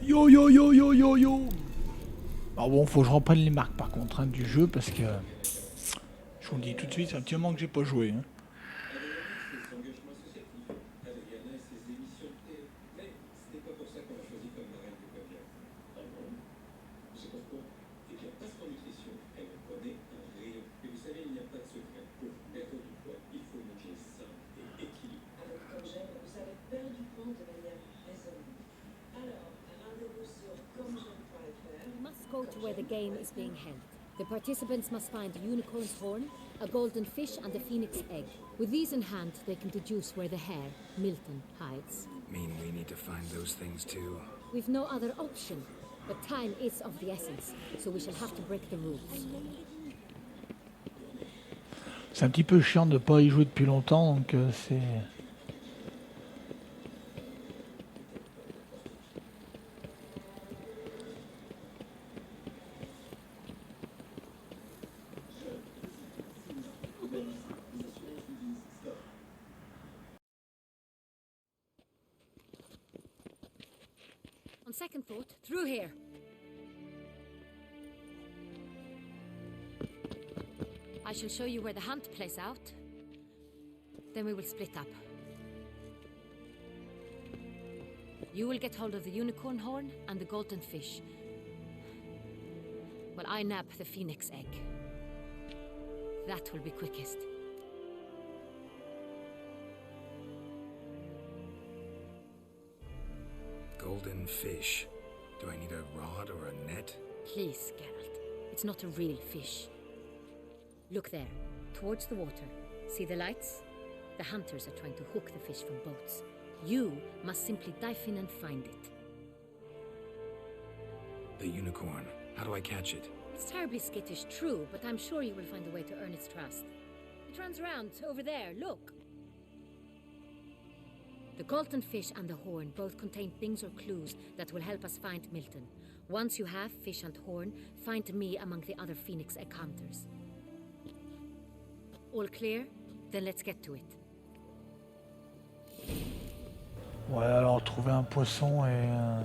Yo yo yo yo yo yo. Alors bon, faut que je reprenne les marques par contre hein, du jeu parce que je vous le dis tout de suite, c'est un petit moment que j'ai pas joué. Hein. We must go to where the game is being held. The participants must find the unicorn's horn, a golden fish, and the phoenix egg. With these in hand, they can deduce where the hare, Milton, hides. Mean we need to find those things too? We've no other option, but time is of the essence, so we shall have to break the rules. C'est un petit peu chiant de pas y jouer depuis longtemps, donc c'est... On second thought, through here. I shall show you where the hunt plays out. Then we will split up. You will get hold of the unicorn horn and the golden fish, while I nab the phoenix egg. That will be quickest. Golden fish. Do I need a rod or a net? Please, Gerald. It's not a real fish. Look there, towards the water. See the lights? The hunters are trying to hook the fish from boats. You must simply dive in and find it. The unicorn. How do I catch it? It's terribly skittish, true, but I'm sure you will find a way to earn its trust. It runs around over there, look. The golden fish and the horn both contain things or clues that will help us find Milton. Once you have fish and horn, find me among the other phoenix egg hunters. All clear? Then let's get to it. Ouais, alors trouver un poisson et...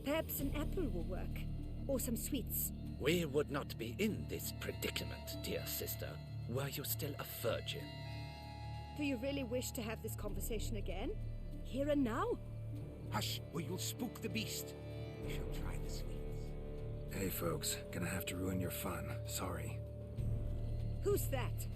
Perhaps an apple will work, or some sweets. We would not be in this predicament, dear sister, were you still a virgin. Do you really wish to have this conversation again? Here and now? Hush, or you'll spook the beast. We shall try the sweets. Hey folks, gonna have to ruin your fun. Sorry. Who's that?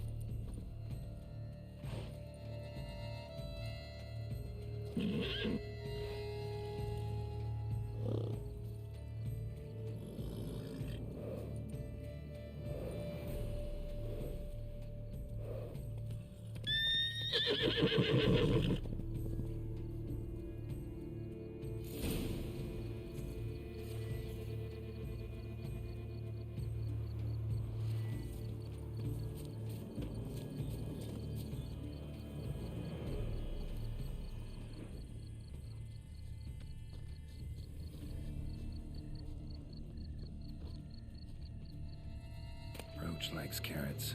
Roach likes carrots.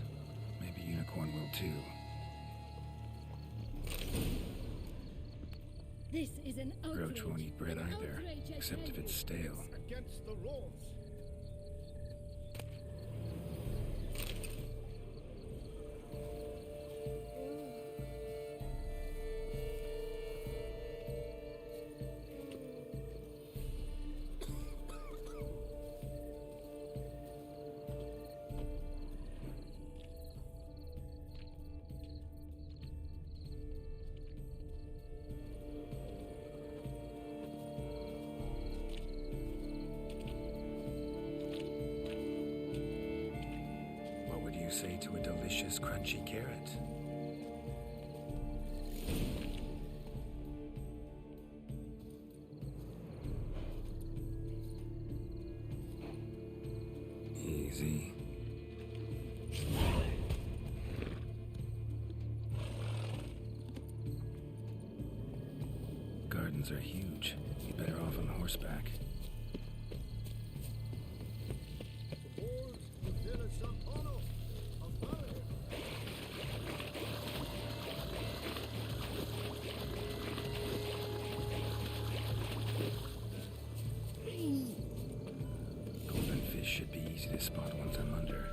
Maybe unicorn will too. This is an outrage. Roach won't eat bread either, except if it's stale. Against the rules. say to a delicious, crunchy carrot? Easy. Gardens are huge. You'd better off on horseback. Golden fish should be easy to spot once I'm under.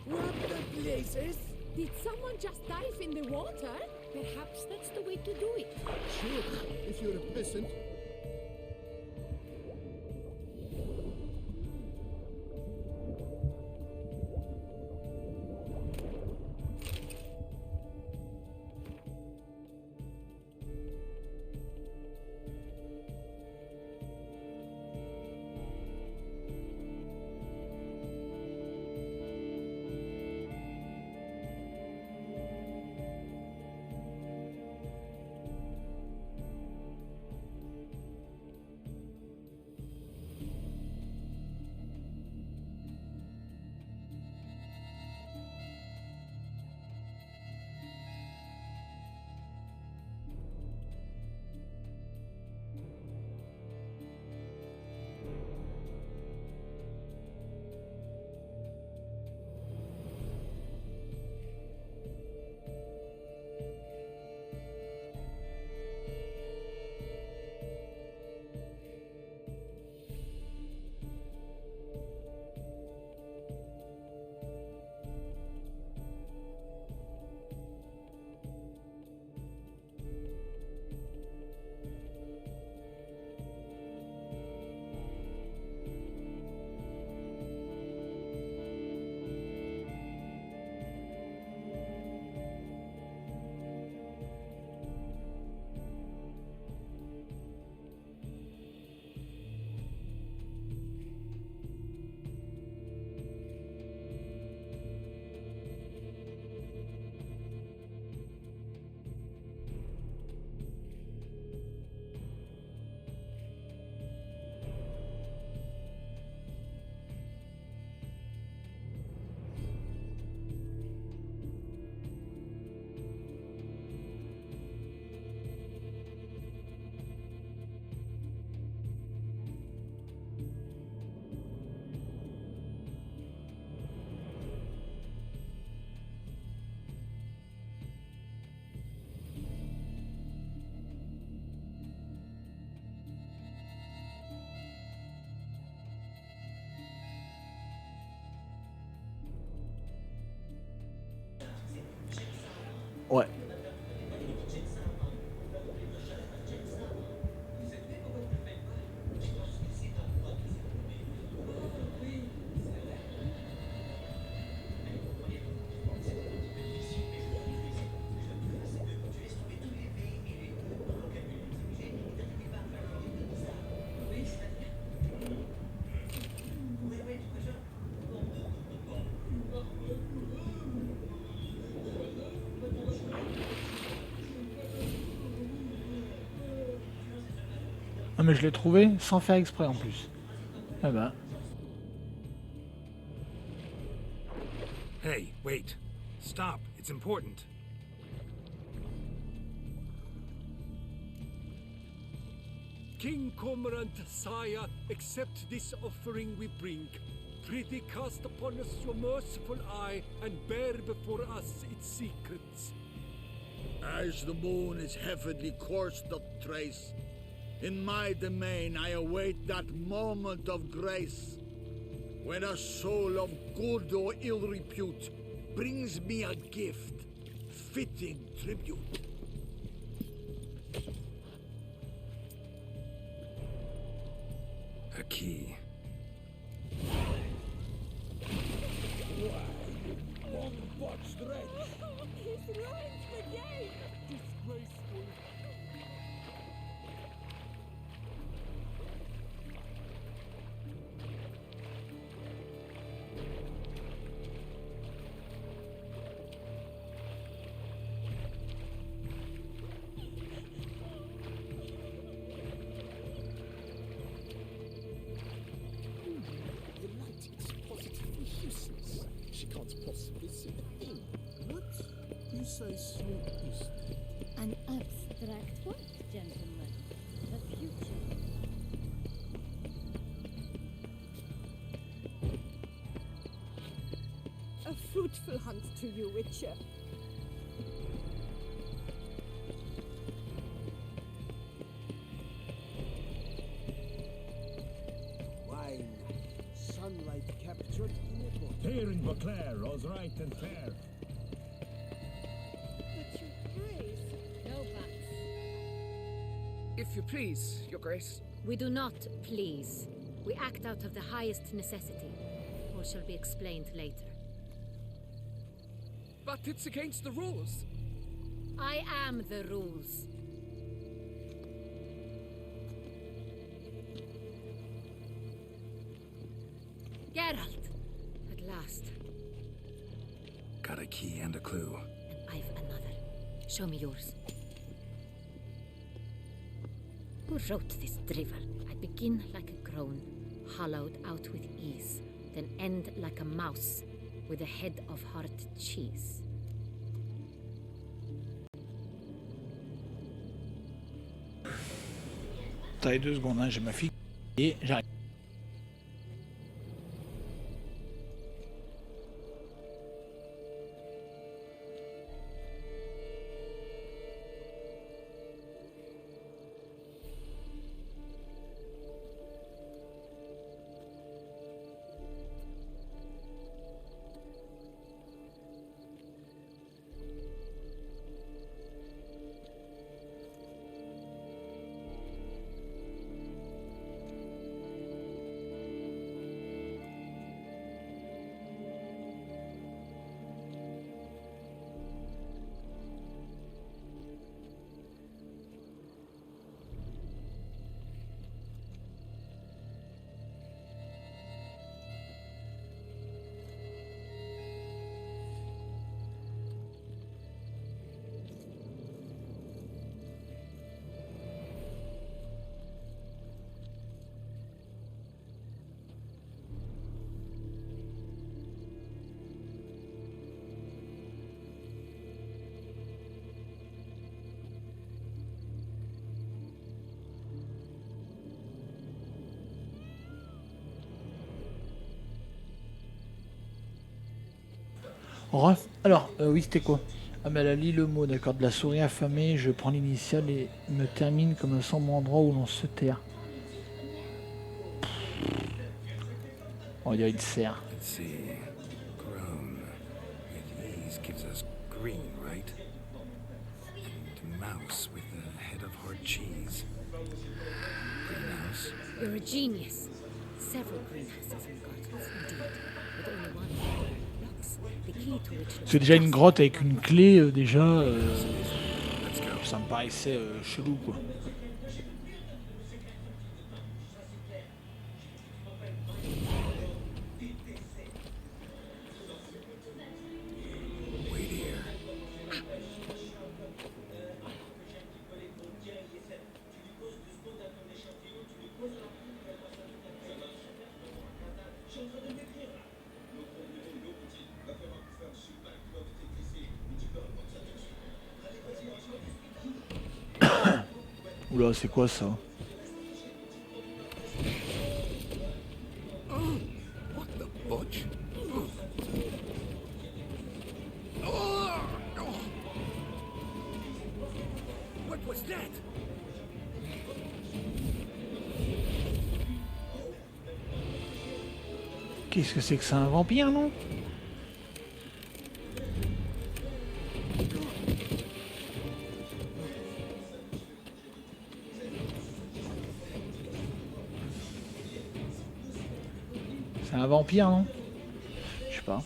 What the blazes? Did someone just dive in the water? Perhaps that's the way to do it. Sure, if you're a peasant. Ouais. Ah mais je l'ai trouvé sans faire exprès en plus. Ah bah. Hey, wait. Stop. It's important. King Cormorant, sire, accept this offering we bring. Prithee cast upon us your merciful eye and bear before us its secrets. As the moon is heavenly course doth trace, in my domain I await that moment of grace, when a soul of good or ill repute brings me a gift, fitting tribute. A key. What's wretch? He's ruined the game! Disgraceful. say so distant? An abstract what, gentlemen? The future. A fruitful hunt to you, Witcher. Wine, sunlight captured in a bottle. Here in Beauclair, all's right and fair. But your grace. No buts. If you please, Your Grace. We do not please. We act out of the highest necessity. All shall be explained later. But it's against the rules. I am the rules. Gerald! At last. Got a key and a clue. And I've another. Show me yours. Who wrote this drivel? I begin like a groan, hollowed out with ease, then end like a mouse, with a head of hard cheese. Attendez 2 secondes, hein, j'ai ma fille et j'arrive. Alors, oui, c'était quoi? Ah, mais elle a lit le mot, d'accord. De la souris affamée, je prends l'initiale et me termine comme un sombre endroit où l'on se terre. Oh, il y a une serre. Let's see. Grown with ease gives us green, right? And mouse with a head of hard cheese. Greenhouse. You're a genius. Several greenhouses in gardens, indeed, with only one door. Locks, the key to which... C'est déjà une grotte avec une clé, déjà. Ça me paraissait chelou, quoi. Oula, c'est quoi ça? What the butch? What was that? Qu'est-ce que c'est que ça, un vampire, non? C'est un vampire, non? Je sais pas.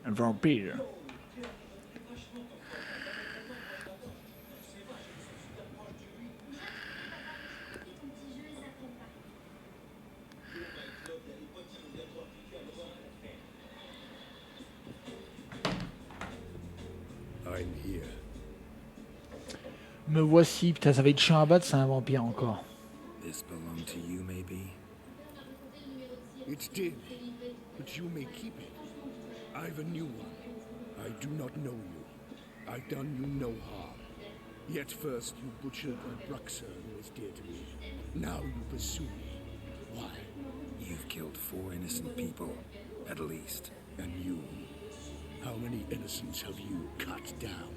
Un vampire. I'm here. Me voici, putain, ça va être chiant à battre, c'est un vampire encore. This belonged to you, maybe? It did, but you may keep it. I've a new one. I do not know you. I've done you no harm. Yet first you butchered a Bruxer who was dear to me. Now you pursue me. Why? You've killed 4 innocent people, at least. And you? How many innocents have you cut down?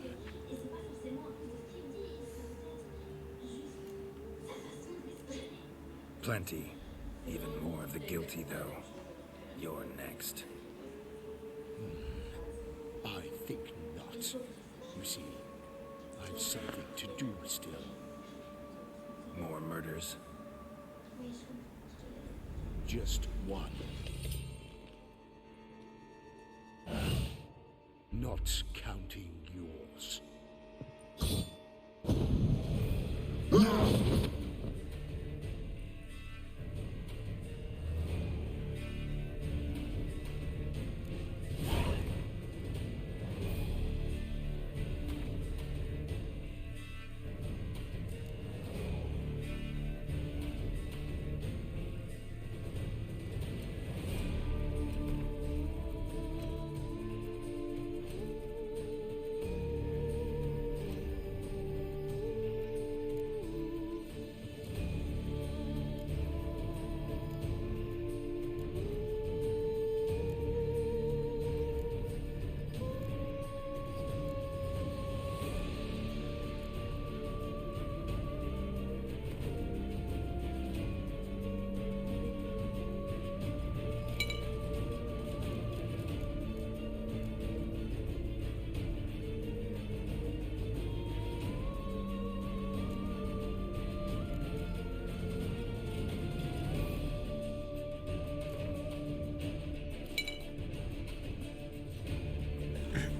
Plenty. Even more of the guilty, though. You're next. I think not. You see, I've something to do still. More murders? Just one. Not counting yours.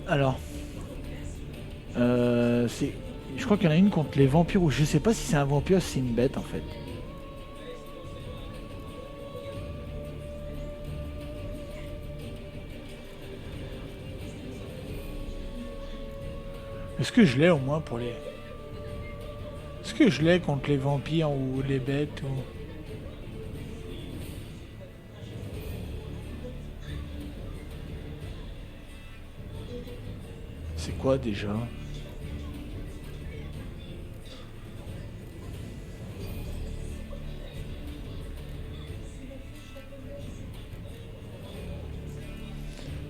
Alors, je crois qu'il y en a une contre les vampires, ou je sais pas si c'est un vampire ou si c'est une bête en fait. Est-ce que je l'ai au moins pour les... Est-ce que je l'ai contre les vampires ou les bêtes ou... C'est quoi déjà?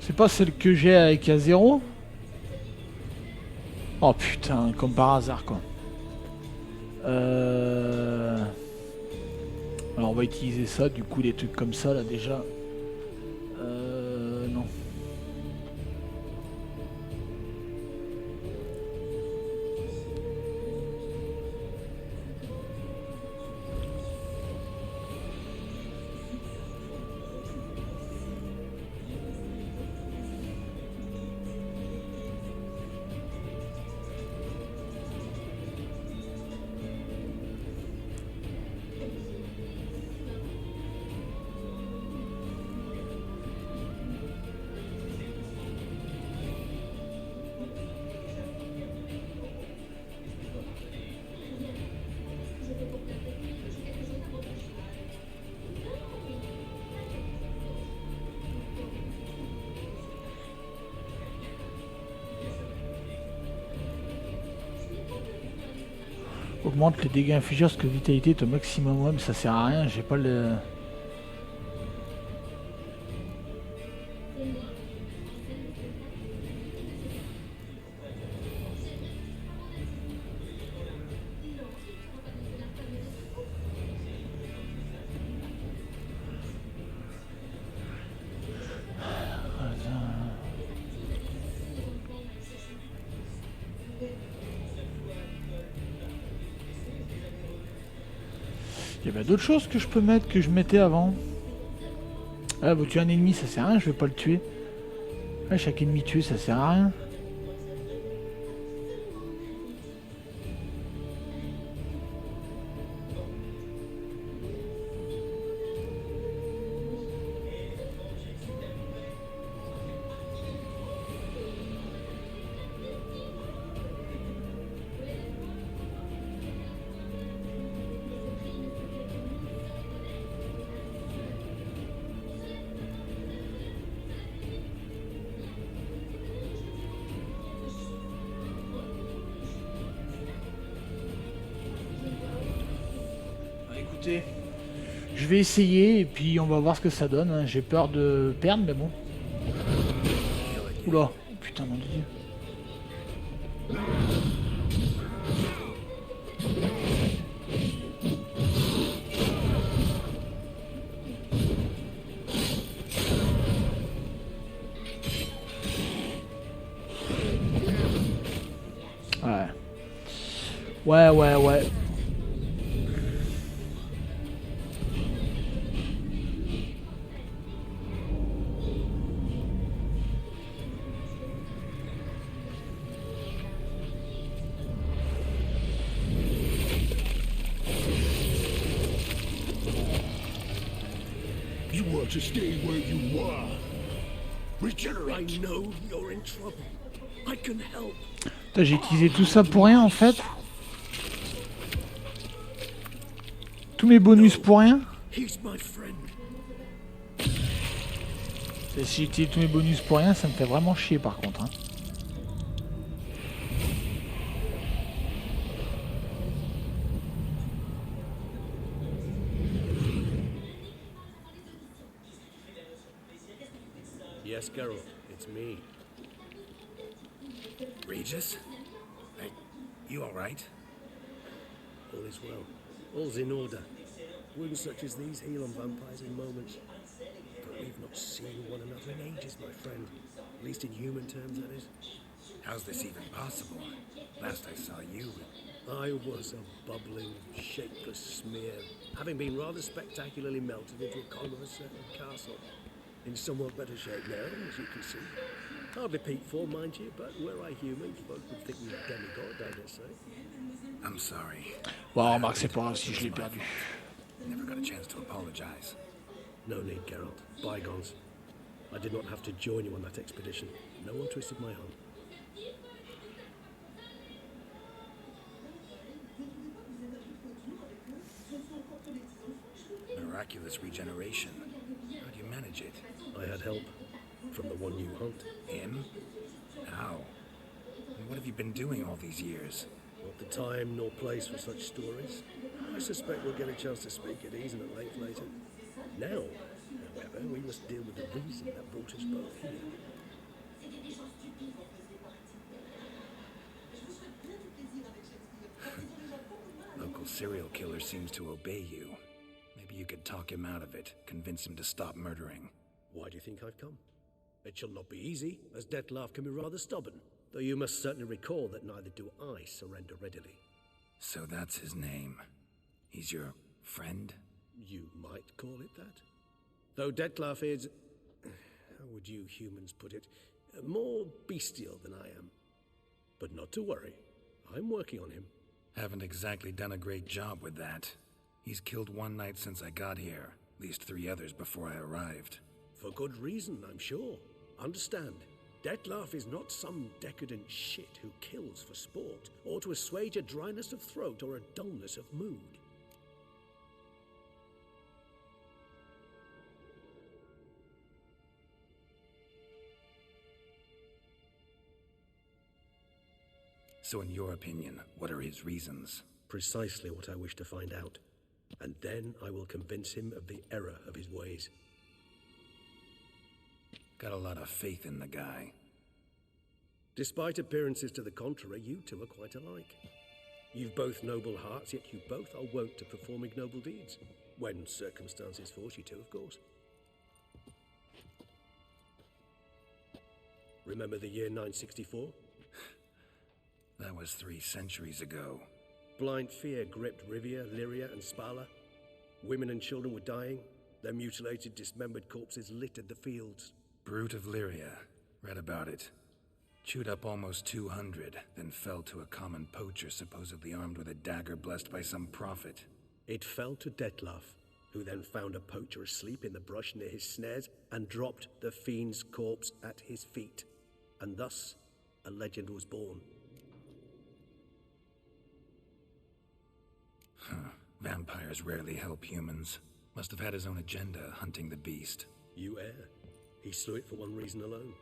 C'est pas celle que j'ai avec A0? Oh putain, comme par hasard quoi. Alors on va utiliser ça, du coup des trucs comme ça là déjà. Non. Augmente les dégâts infligés lorsque vitalité est au maximum. Ouais, mais ça sert à rien, j'ai pas le... Il y a bien d'autres choses que je peux mettre que je mettais avant. Ah, vous tuez un ennemi, ça sert à rien, je vais pas le tuer. Ah, chaque ennemi tué, ça sert à rien. écoutez, je vais essayer et puis on va voir ce que ça donne. Hein. J'ai peur de perdre, mais bon. Oula, oh, putain, mon dieu. Ouais. You want to stay where you are. Regenerate. I know you're in trouble. I can help. Putain, j'ai utilisé tout ça pour rien en fait. Tous mes bonus pour rien. He's my friend. Et si j'utilise tous mes bonus pour rien, ça me fait vraiment chier par contre. Hein. Yes, Gerald, it's me. Regis? You alright? All is well. All's in order. Wounds such as these heal on vampires in moments. But we've not seen one another in ages, my friend. At least in human terms, that is. How's this even possible? Last I saw you... I was a bubbling, shapeless smear, having been rather spectacularly melted into a column of a certain castle. In somewhat better shape now, as you can see. Hardly peak form, mind you, but were I human, folk would think me a demigod, I dare say. I'm sorry. Bon, remarque, c'est pas grave si je l'ai perdu. Never got a chance to apologize. No need, Gerald. Bygones. I did not have to join you on that expedition. No one twisted my arm. Miraculous regeneration. How do you manage it? I had help from the one you hunt. Him? How? And what have you been doing all these years? Not the time nor place for such stories. I suspect we'll get a chance to speak at ease and at length later. Now, however, we must deal with the reason that brought us both here. Local serial killer seems to obey you. Maybe you could talk him out of it, convince him to stop murdering. Why do you think I've come? It shall not be easy, as Dettlaff can be rather stubborn. Though you must certainly recall that neither do I surrender readily. So that's his name. He's your friend? You might call it that. Though Dettlaff is... how would you humans put it? More bestial than I am. But not to worry. I'm working on him. Haven't exactly done a great job with that. He's killed one night since I got here. At least 3 others before I arrived. For good reason, I'm sure. Understand, Dettlaff is not some decadent shit who kills for sport, or to assuage a dryness of throat or a dullness of mood. So in your opinion, what are his reasons? Precisely what I wish to find out. And then I will convince him of the error of his ways. Got a lot of faith in the guy. Despite appearances to the contrary, you two are quite alike. You've both noble hearts, yet you both are wont to perform ignoble deeds. When circumstances force you to, of course. Remember the year 964? That was 3 centuries ago. Blind fear gripped Rivia, Lyria, and Spala. Women and children were dying. Their mutilated, dismembered corpses littered the fields. Brute of Lyria. Read about it. Chewed up almost 200, then fell to a common poacher supposedly armed with a dagger blessed by some prophet. It fell to Dettlaff, who then found a poacher asleep in the brush near his snares and dropped the fiend's corpse at his feet. And thus, a legend was born. Vampires rarely help humans. Must have had his own agenda, hunting the beast. You err. He slew it for one reason alone.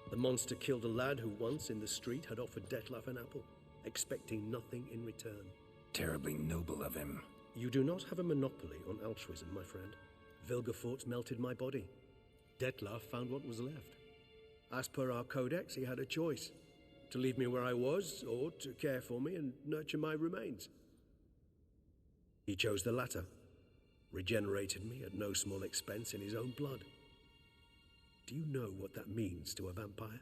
The monster killed a lad who once in the street had offered Dettlaff an apple, expecting nothing in return. Terribly noble of him. You do not have a monopoly on altruism, my friend. Vilgefortz melted my body. Detlef found what was left. As per our codex, he had a choice. To leave me where I was, or to care for me and nurture my remains. He chose the latter. Regenerated me at no small expense in his own blood. Do you know what that means to a vampire?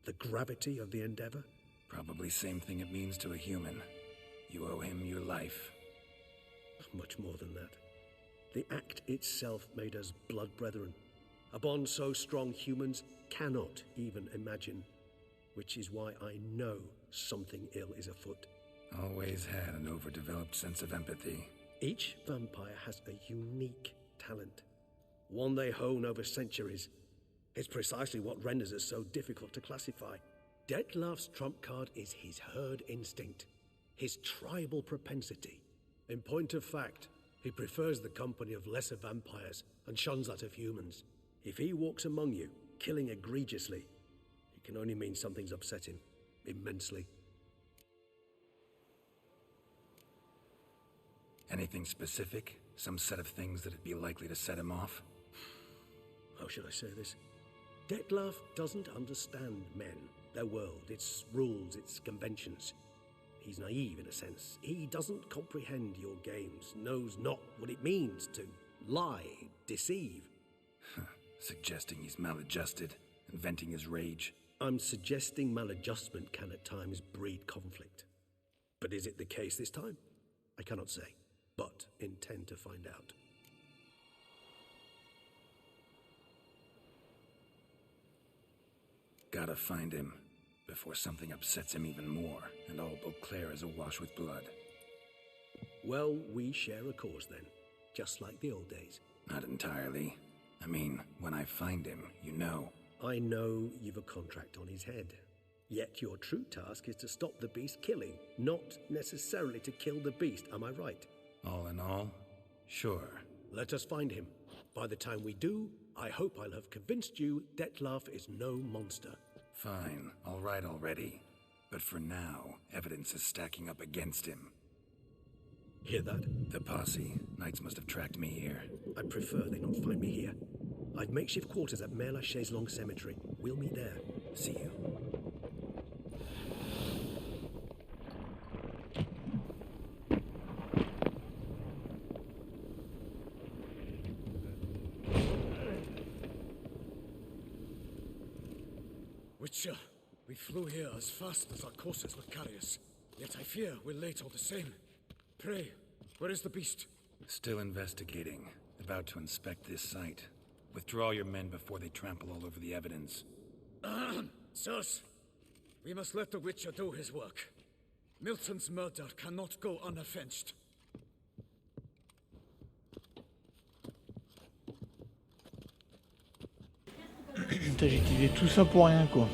The gravity of the endeavor? Probably same thing it means to a human. You owe him your life. Much more than that. The act itself made us blood brethren. A bond so strong humans cannot even imagine. Which is why I know something ill is afoot. Always had an overdeveloped sense of empathy. Each vampire has a unique talent. One they hone over centuries. It's precisely what renders us so difficult to classify. Detlef's trump card is his herd instinct. His tribal propensity. In point of fact, he prefers the company of lesser vampires and shuns that of humans. If he walks among you, killing egregiously, it can only mean something's upset him, immensely. Anything specific? Some set of things that'd be likely to set him off? How should I say this? Detlef doesn't understand men, their world, its rules, its conventions. He's naive in a sense. He doesn't comprehend your games, knows not what it means to lie, deceive. Suggesting he's maladjusted and venting his rage. I'm suggesting maladjustment can at times breed conflict. But is it the case this time? I cannot say, but intend to find out. Gotta find him before something upsets him even more, and all Beauclair is awash with blood. Well, we share a cause then, just like the old days. Not entirely. I mean, when I find him, you know. I know you've a contract on his head. Yet your true task is to stop the beast killing, not necessarily to kill the beast, am I right? All in all, sure. Let us find him. By the time we do, I hope I'll have convinced you Detlef is no monster. Fine, all right already. But for now, evidence is stacking up against him. Hear that? The posse. Knights must have tracked me here. I prefer they not find me here. I've makeshift quarters at Mère Lachaise Long Cemetery. We'll meet there. See you. Witcher, we flew here as fast as our courses would carry us. Yet I fear we're late all the same. Pray, where is the beast? Still investigating. About to inspect this site. Withdraw your men before they trample all over the evidence. Sirs, we must let the Witcher do his work. Milton's murder cannot go unavenged. Putain, j'ai utilisé tout ça pour rien, quoi.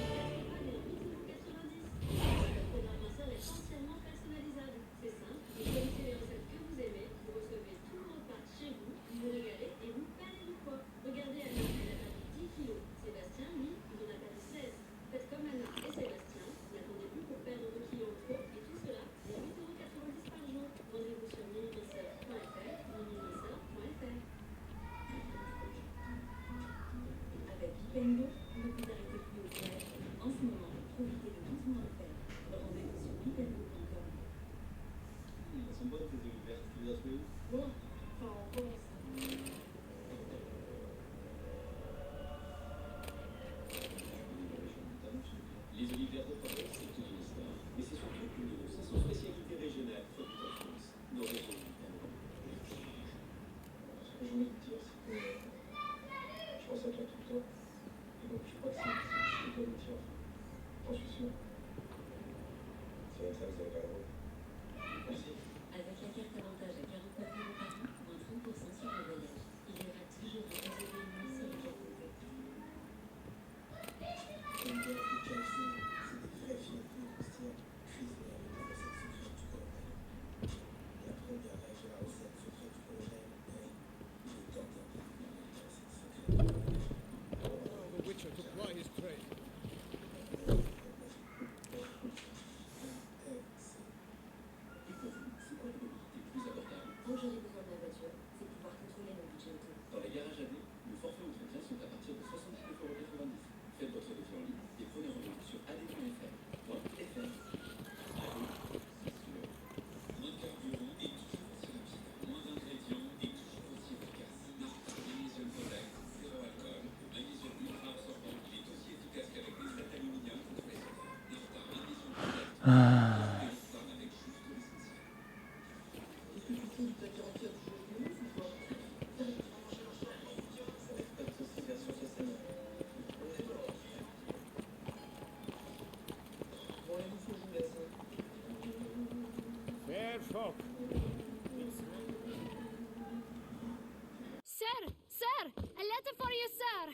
Sir! Sir! A letter for you, sir!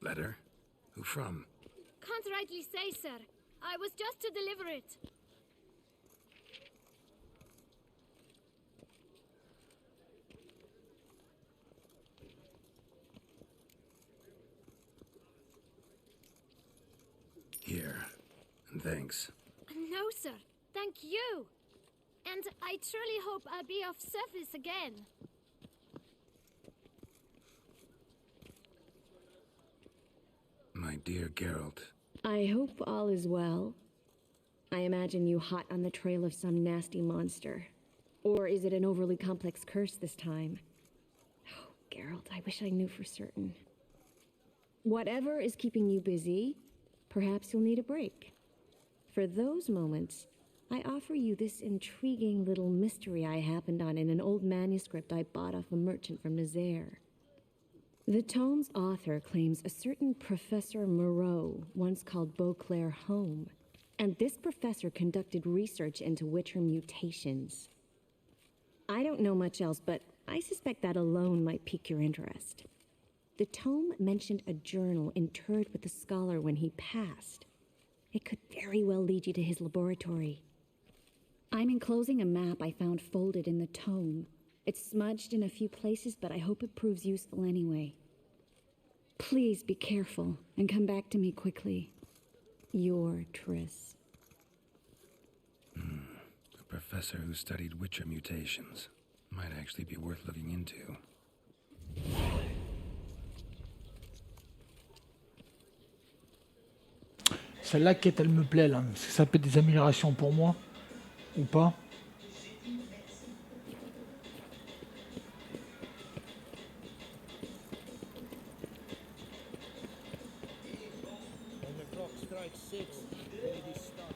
Letter? Who from? Can't rightly say, sir. I was just to deliver it. Here. And thanks. No, sir. Thank you. And I truly hope I'll be of service again. My dear Gerald. I hope all is well. I imagine you hot on the trail of some nasty monster. Or is it an overly complex curse this time? Oh, Gerald, I wish I knew for certain. Whatever is keeping you busy, perhaps you'll need a break. For those moments, I offer you this intriguing little mystery I happened on in an old manuscript I bought off a merchant from Nazaire. The tome's author claims a certain Professor Moreau once called Beauclair home, and this professor conducted research into Witcher mutations. I don't know much else, but I suspect that alone might pique your interest. The tome mentioned a journal interred with the scholar when he passed. It could very well lead you to his laboratory. I'm enclosing a map I found folded in the tome. It's smudged in a few places, but I hope it proves useful anyway. Please be careful and come back to me quickly. Your Triss. A professor who studied Witcher mutations. Might actually be worth looking into. Celle-là, quête, elle me plaît, là. Est-ce que ça peut être des améliorations pour moi ou pas? When the clock strikes 6, ladies stop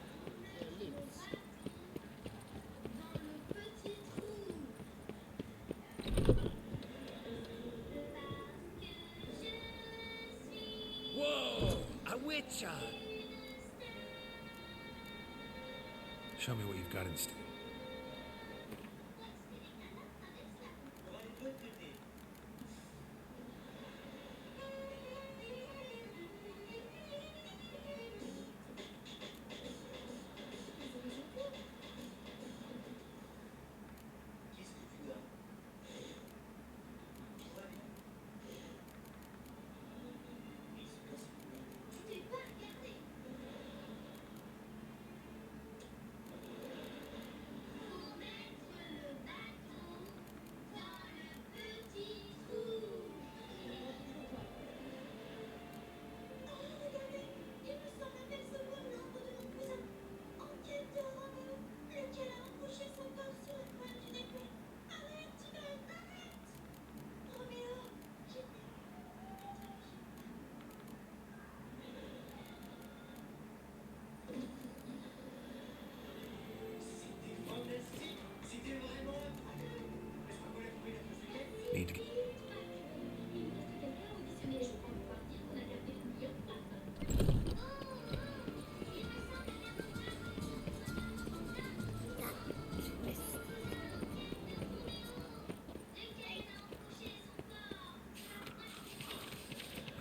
their lips. Whoa! A witcher! Show me what you've got instead. Need to get...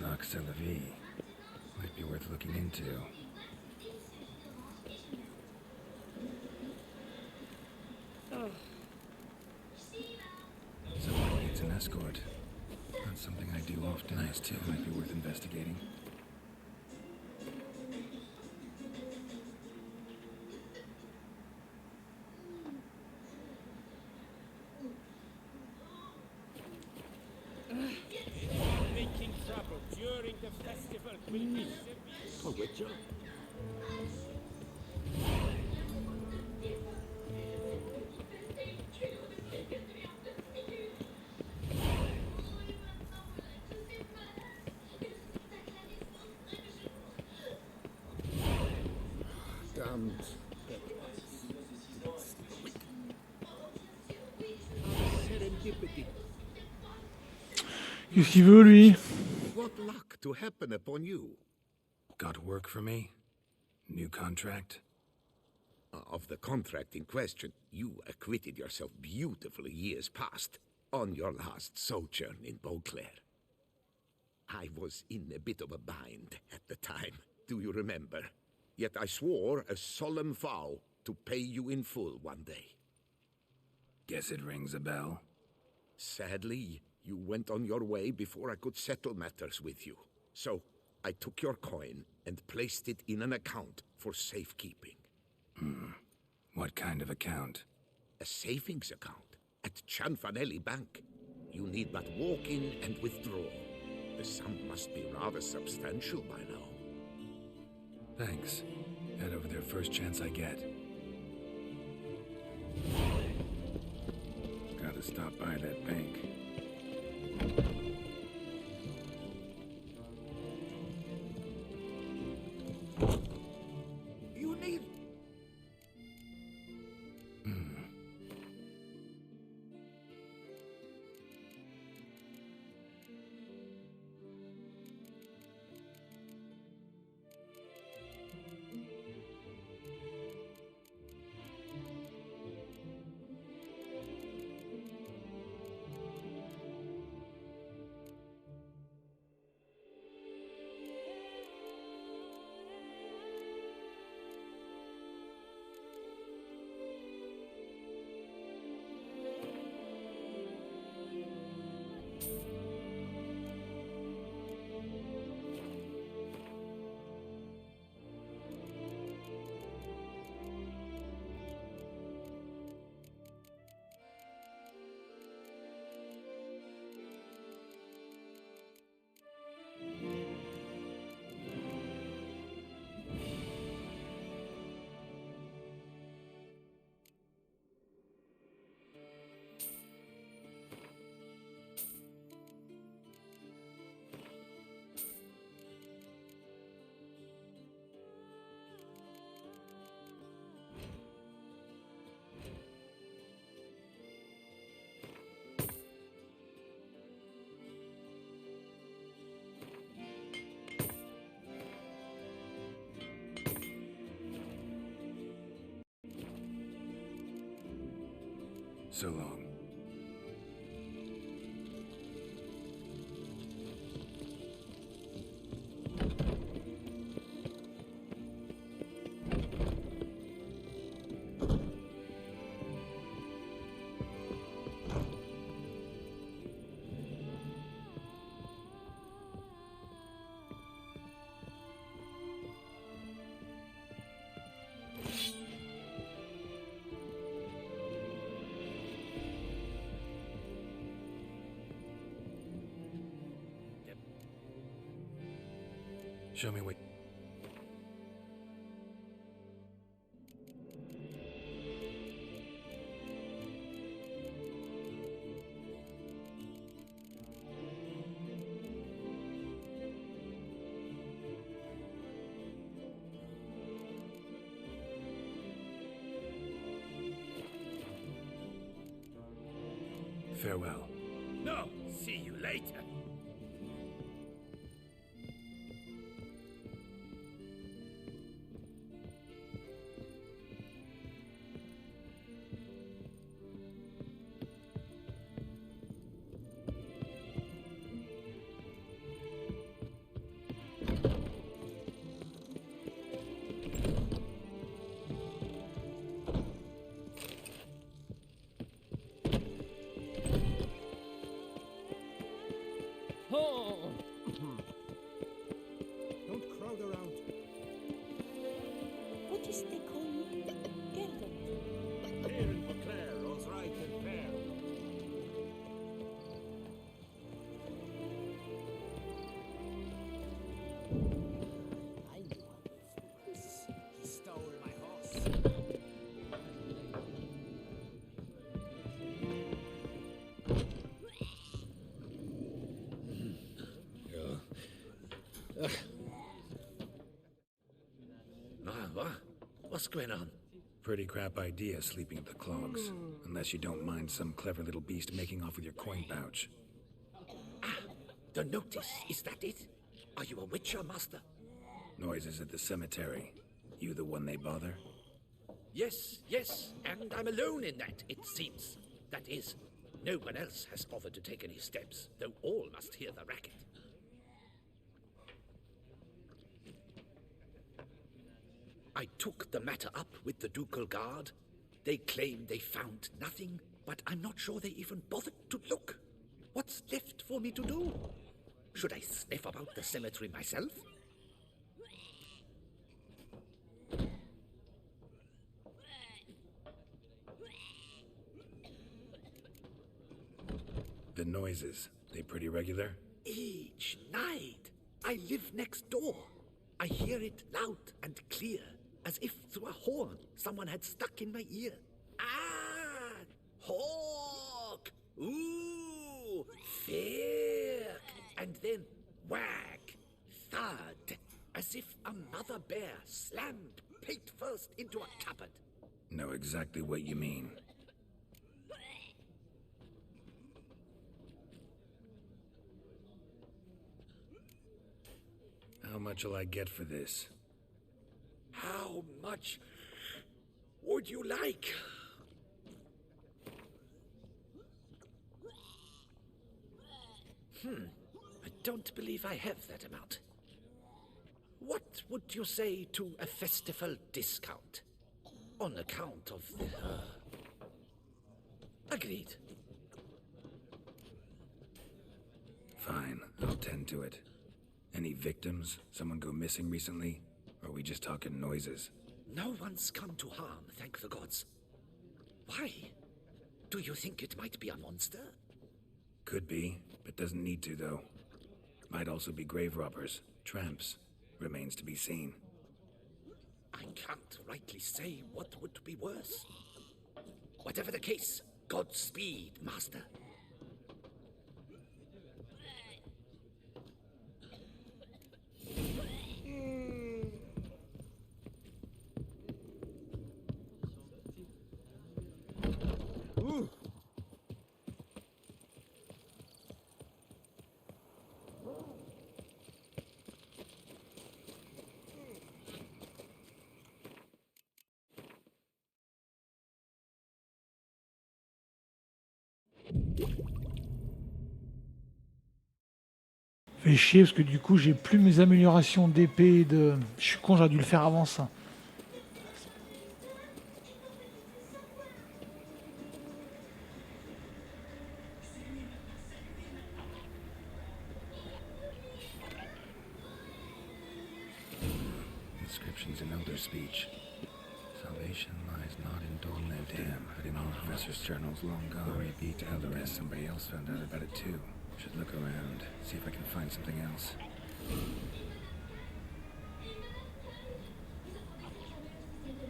Nox and the V. Might be worth looking into. Someone needs an escort. Not something I do often. Nice too. Might be worth investigating. Making trouble during the festival will be severe. A witcher? Damned. Serendipity. Qu'est-ce qu'il veut, lui? What luck to happen upon you? Got work for me? New contract? of the contract in question. You acquitted yourself beautifully years past on your last sojourn in Beauclair. I was in a bit of a bind at the time, do you remember? Yet I swore a solemn vow to pay you in full one day. Guess it rings a bell. Sadly, you went on your way before I could settle matters with you. So, I took your coin and placed it in an account for safekeeping. What kind of account? A savings account at Cianfanelli Bank. You need but walk in and withdraw. The sum must be rather substantial by now. Thanks. Head over there first chance I get. Gotta stop by that bank. You need... So long. Show me what... Farewell. No! See you later! Don't crowd around. What is they call you? Gerald. Here in Beauclair, all's right and fair. I knew how he was. He stole my horse. What's going on? Pretty crap idea sleeping at the clogs. Unless you don't mind some clever little beast making off with your coin pouch. Ah, the notice, is that it? Are you a witcher, master? Noises at the cemetery. You the one they bother? Yes, and I'm alone in that, it seems. That is, no one else has offered to take any steps, though all must hear the racket. I took the matter up with the Ducal Guard. They claim they found nothing, but I'm not sure they even bothered to look. What's left for me to do? Should I sniff about the cemetery myself? The noises, they pretty regular? Each night. I live next door. I hear it loud and clear, as if through a horn someone had stuck in my ear. Ah! Hawk! Ooh! Firk! And then whack! Thud! As if a mother bear slammed pate first into a cupboard. Know exactly what you mean. How much will I get for this? How much would you like? I don't believe I have that amount. What would you say to a festival discount? On account of the... Agreed. Fine, I'll tend to it. Any victims? Someone go missing recently? Or are we just talking noises? No one's come to harm, thank the gods. Why? Do you think it might be a monster? Could be, but doesn't need to, though. Might also be grave robbers, tramps. Remains to be seen. I can't rightly say what would be worse. Whatever the case, Godspeed, Master. Fait chier parce que du coup j'ai plus mes améliorations d'épée et de... Je suis con, j'aurais dû le faire avant ça. Inscriptions in Elder speech. Salvation lies not in Dolnev, damn, but in all Professor's journals long gone. Glory be to Elder. Somebody else found out about it too. Should look around, see if I can find something else.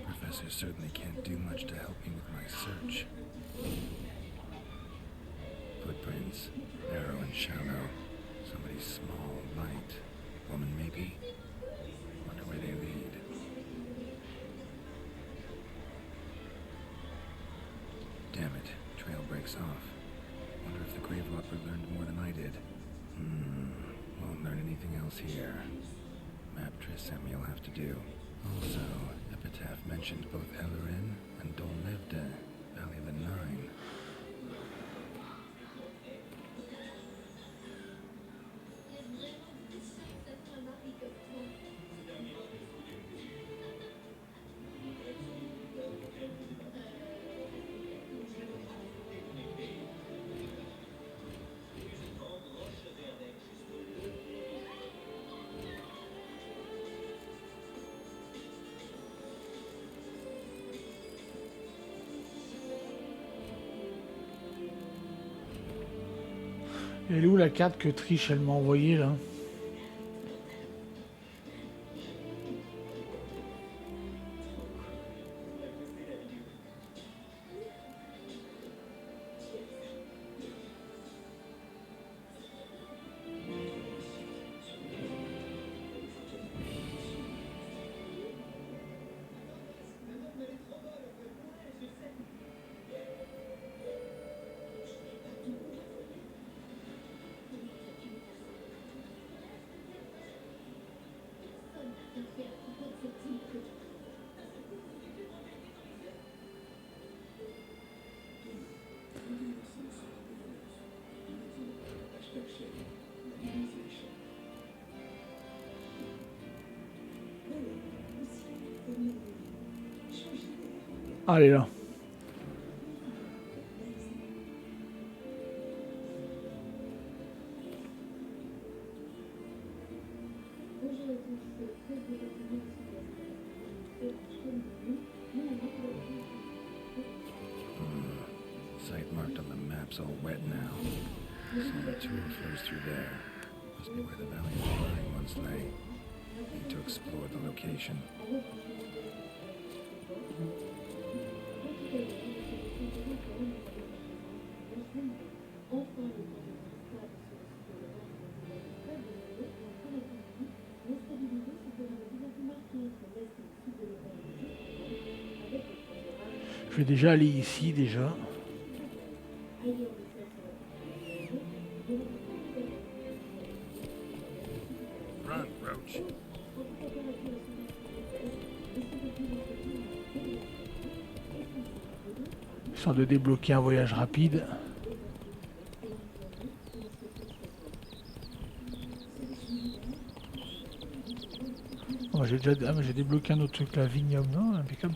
Professor certainly can't do much to help me with my search. Footprints, narrow and shallow. Somebody small, light. Woman maybe? Wonder where they lead. Damn it, trail breaks off. Wonder if the grave robber learned more than I did. Won't learn anything else here. Map Triss sent me will have to do. Also, Epitaph mentioned both Ellerin and Dolnevde, Valley of the Nine. Elle est où la carte que Trish elle m'a envoyée là? Allez là. Site marked on the map's all wet now. So the tour flows through there. Must be where the Valley of Flying once lay. Need to explore the location. Je vais déjà aller ici déjà. Run, Roach. Histoire de débloquer un voyage rapide. Oh, j'ai déjà j'ai débloqué un autre truc là, vignoble, non? Impeccable.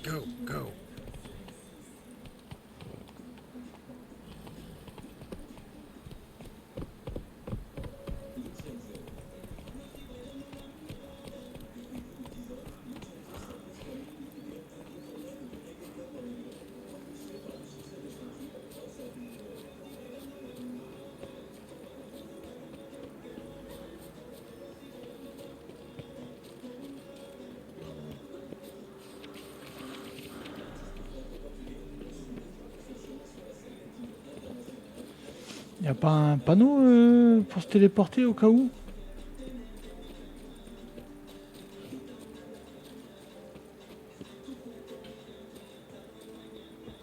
Go, go. Y a pas un panneau pour se téléporter au cas où?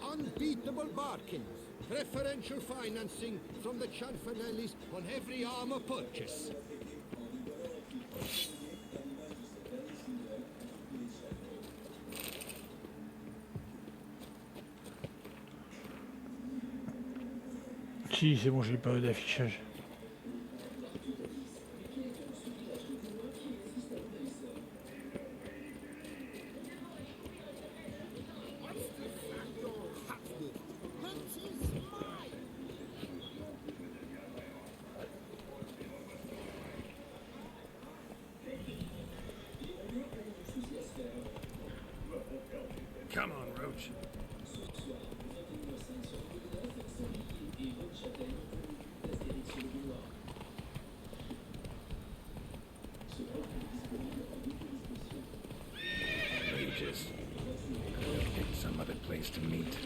Unbeatable bargains. Preferential financing from the Chanfanellis on every armor purchase. Si, c'est bon, j'ai pas eu d'affichage. Come on, Roach. Ages. Pick some other place to meet.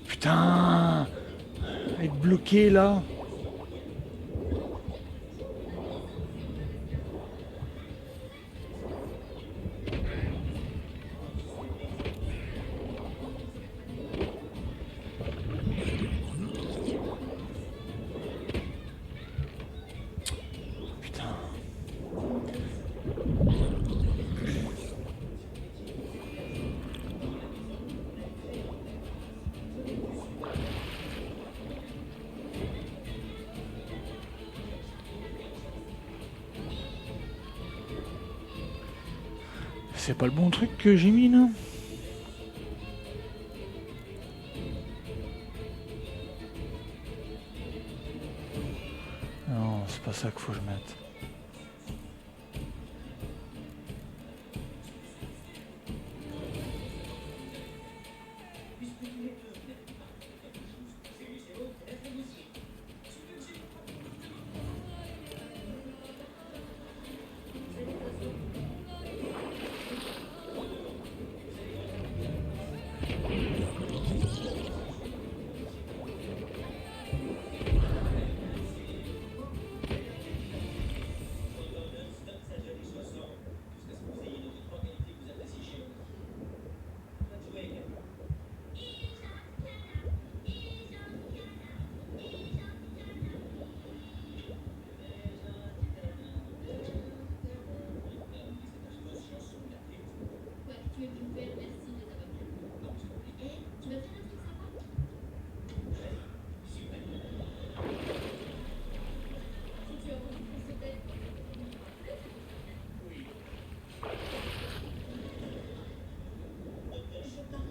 Putain, être bloqué là. c'est pas le bon truc que j'ai mis là. Non, c'est pas ça qu'il faut que je mette.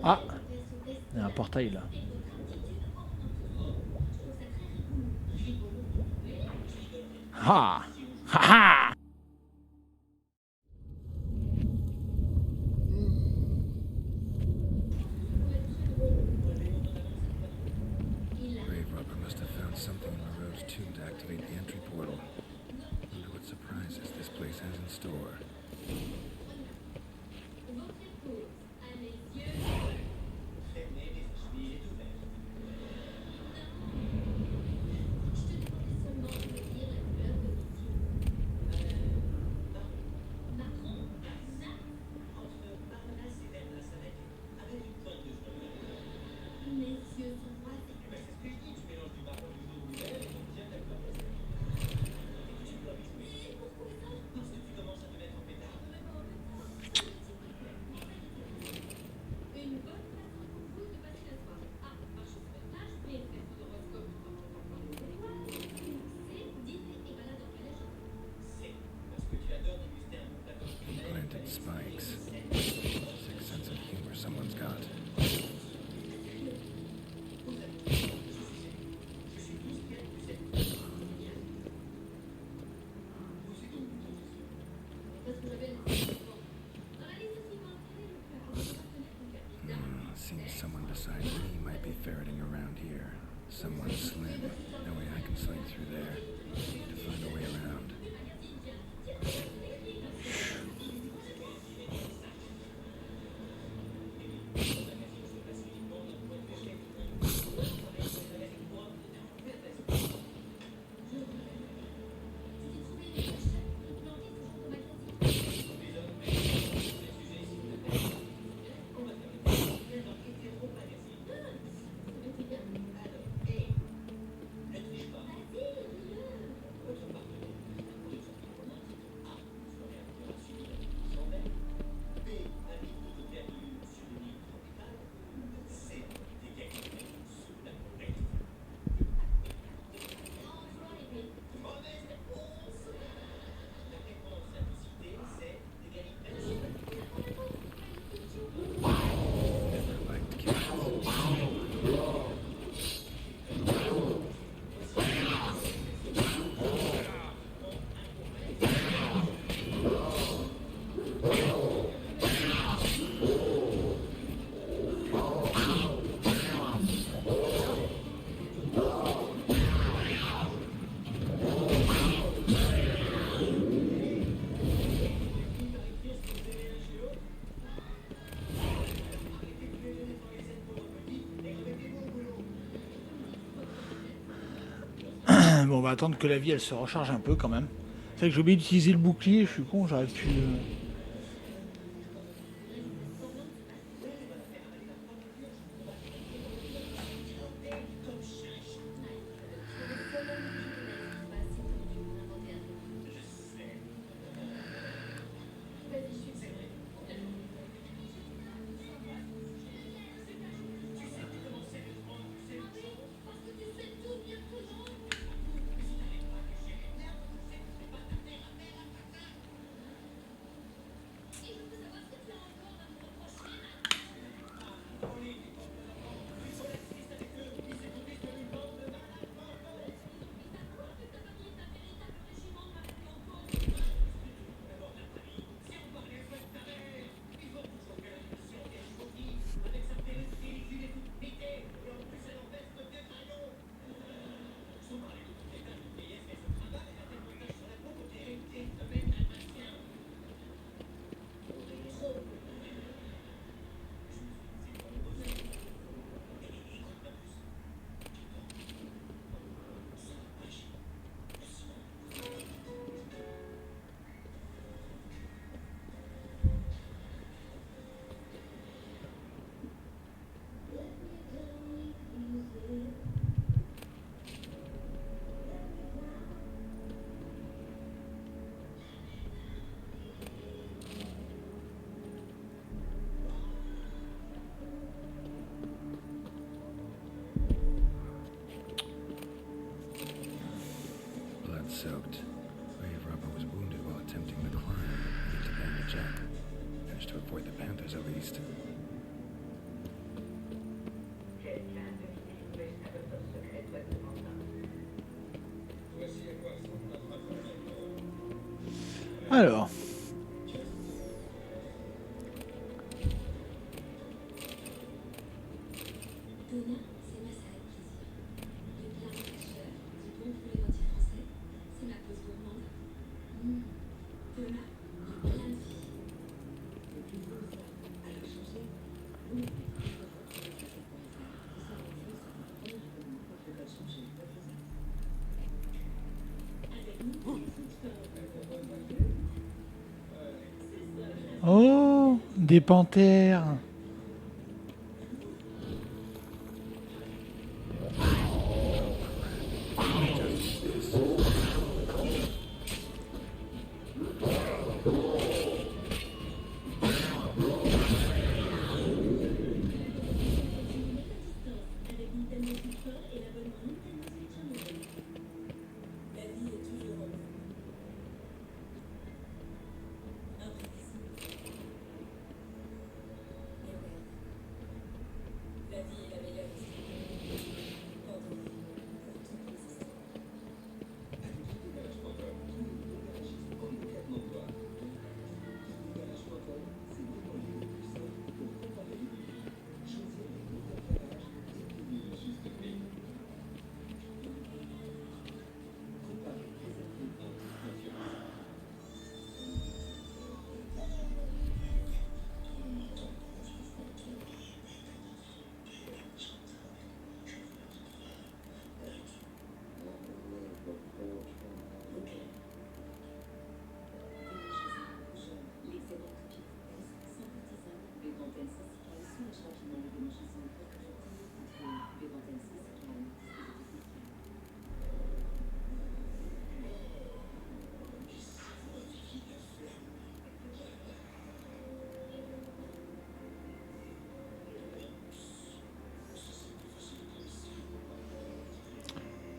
Ah, il y a un portail là. Ah, ha ha. Grave robber must have found something in Moreau's tomb to activate the entry portal. Wonder what surprises this place has in store. Implanted spikes. Sick sense of humor someone's got. Seems someone besides me might be ferreting around here. Someone slim. No way I can slide through there. Need to find a way around. Bon, on va attendre que la vie elle se recharge un peu quand même. C'est vrai que j'ai oublié d'utiliser le bouclier, je suis con, j'aurais pu. to avoid the panthers at least. Alors. Oh, des panthères.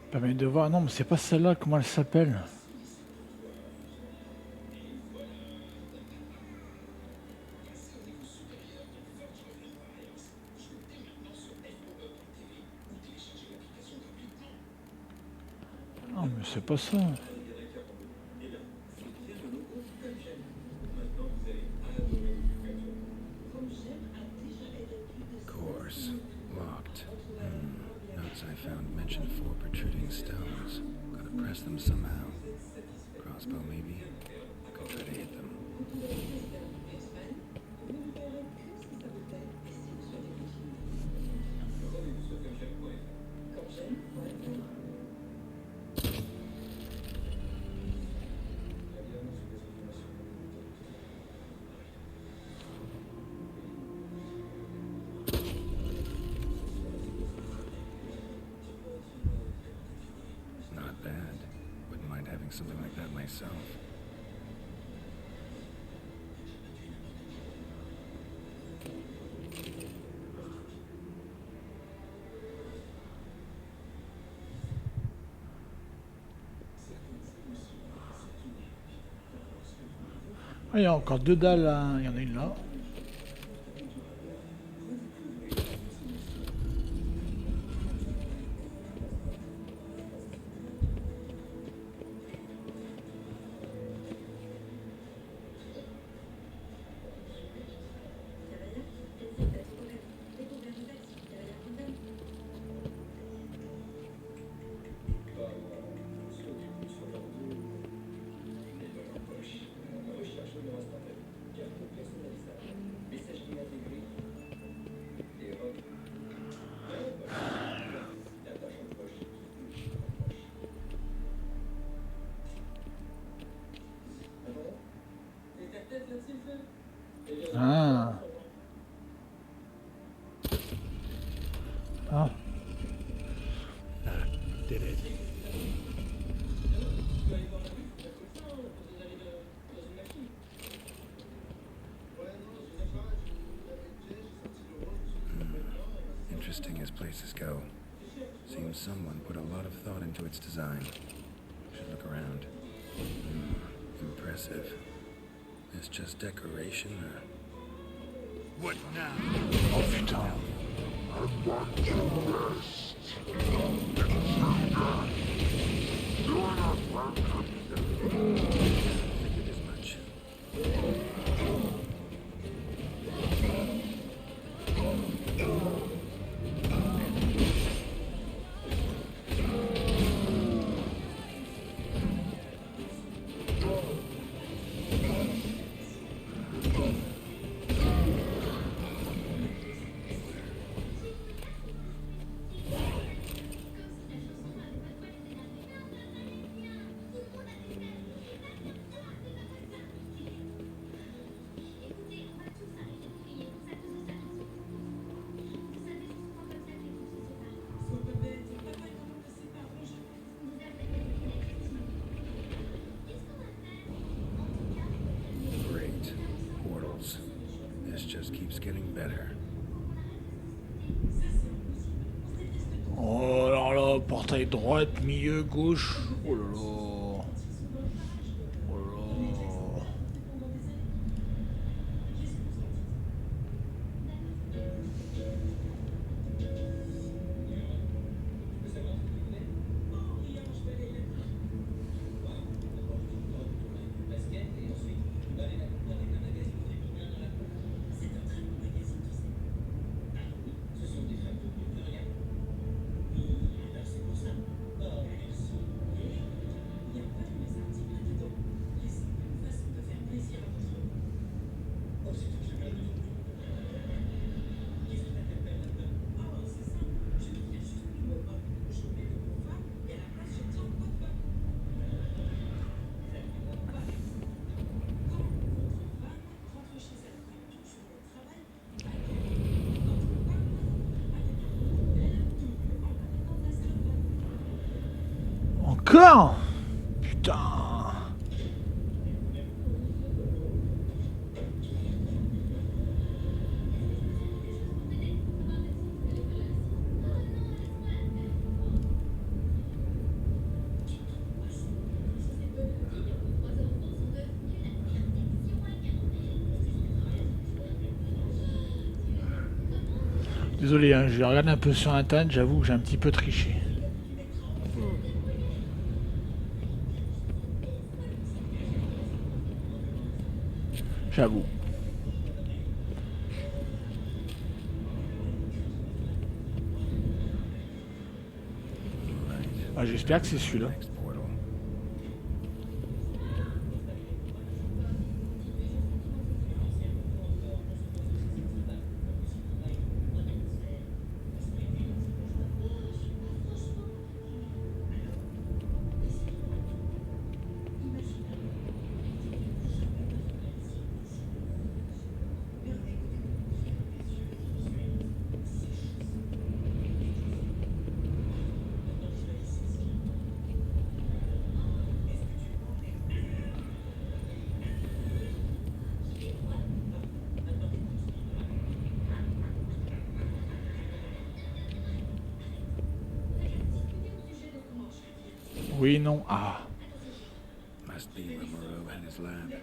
Permet de voir. Non, mais c'est pas celle-là. Comment elle s'appelle? Ah, mais c'est pas ça. Course. Locked. Notes I found mention 4 protruding stones. Gotta press them somehow. Crossbow maybe? Could try to hit them. Not bad. Wouldn't mind having something like that myself. Ah, il y a encore 2 dalles là. Il y en a une là. Ah. Ah. Did it. Interesting as places go. Seems someone put a lot of thought into its design. Should look around. Impressive. It's just decoration, or What now? Oh putain. Figured as much. Great. Portals. This just keeps getting better. Oh là là, portail droite, milieu, gauche. Oh là là. Oh là là. Encore? Putain. Désolé, hein, je regarde un peu sur internet, j'avoue que j'ai un petit peu triché. J'avoue. Ah, j'espère que c'est celui-là. Oui, non. Ah. Must be where Moreau had his lab.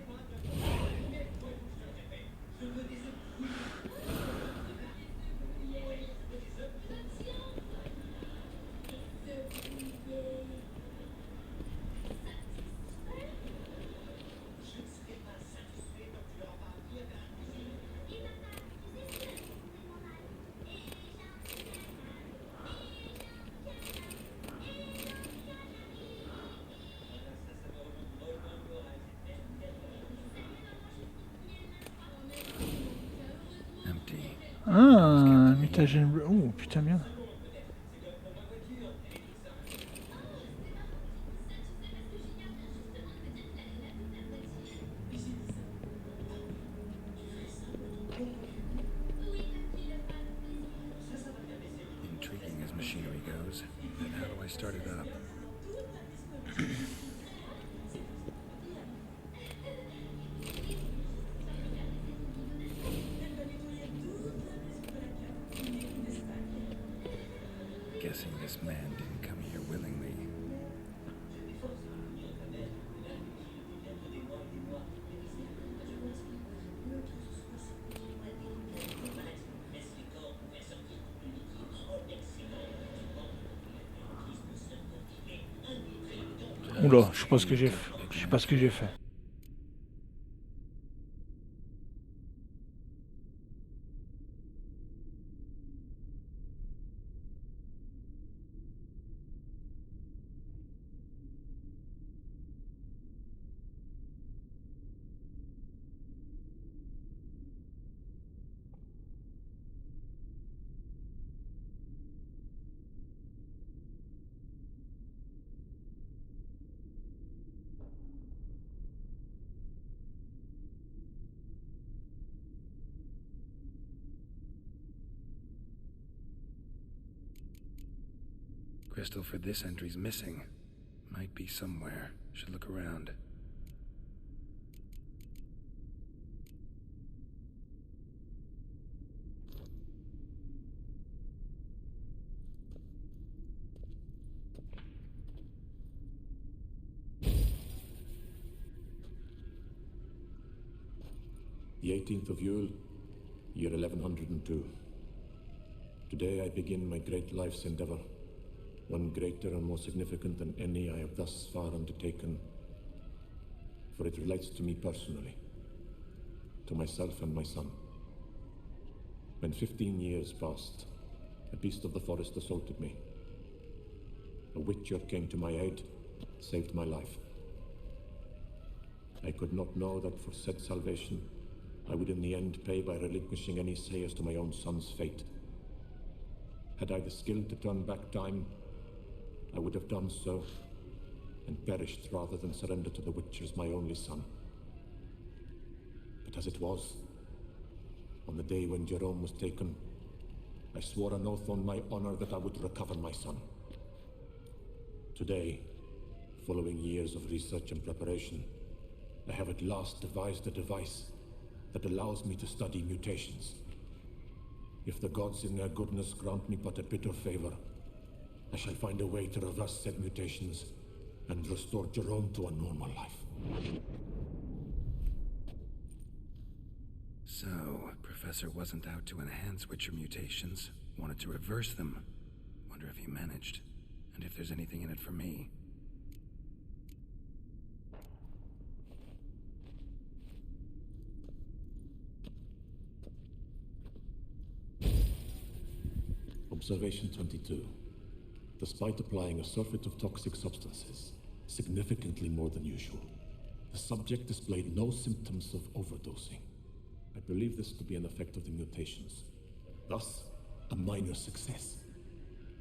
Ah, mutagène bleu. Oh, putain, merde. Intriguing as machinery goes. Then how do I start it up? Guessing this man didn't come here willingly. Oula, je sais pas ce que j'ai fait. Je sais pas ce que j'ai fait. Crystal for this entry's missing. Might be somewhere. Should look around. The 18th of Yule, year 1102. Today I begin my great life's endeavor, one greater and more significant than any I have thus far undertaken, for it relates to me personally, to myself and my son. When 15 years passed, a beast of the forest assaulted me. A witcher came to my aid, saved my life. I could not know that for said salvation, I would in the end pay by relinquishing any say as to my own son's fate. Had I the skill to turn back time, I would have done so, and perished rather than surrender to the Witchers my only son. But as it was, on the day when Jerome was taken, I swore an oath on my honor that I would recover my son. Today, following years of research and preparation, I have at last devised a device that allows me to study mutations. If the gods in their goodness grant me but a bit of favor, I shall find a way to reverse said mutations and restore Jerome to a normal life. So, Professor wasn't out to enhance Witcher mutations, wanted to reverse them. Wonder if he managed, and if there's anything in it for me. Observation 22. Despite applying a surfeit of toxic substances, significantly more than usual, the subject displayed no symptoms of overdosing. I believe this to be an effect of the mutations. Thus, a minor success.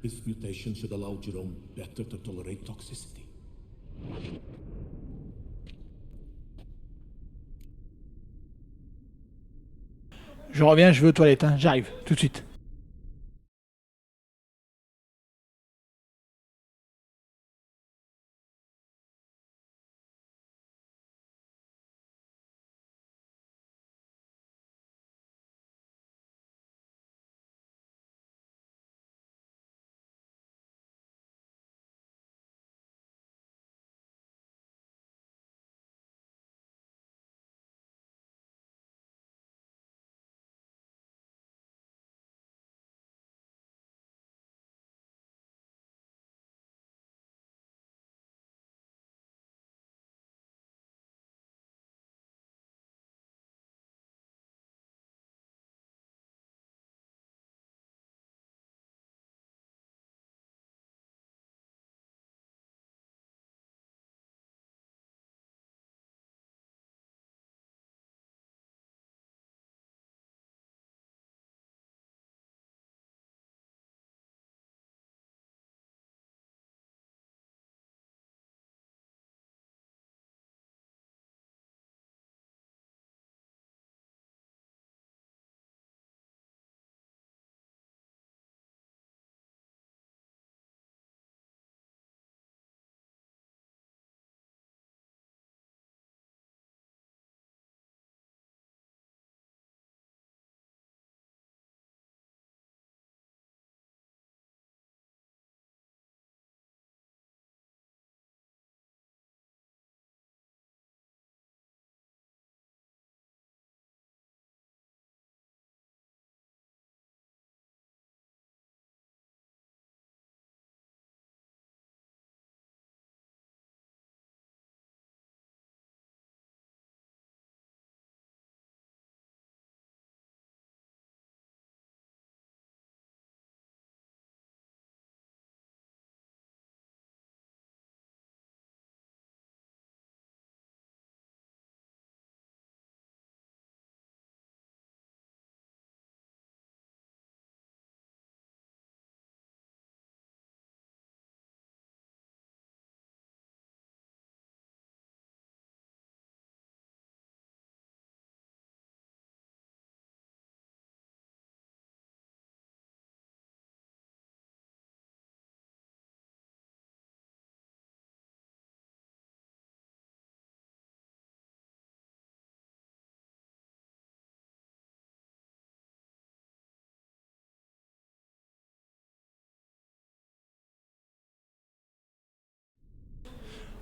This mutation should allow Jerome better to tolerate toxicity. Je reviens, je vais aux toilettes, hein. J'arrive, tout de suite.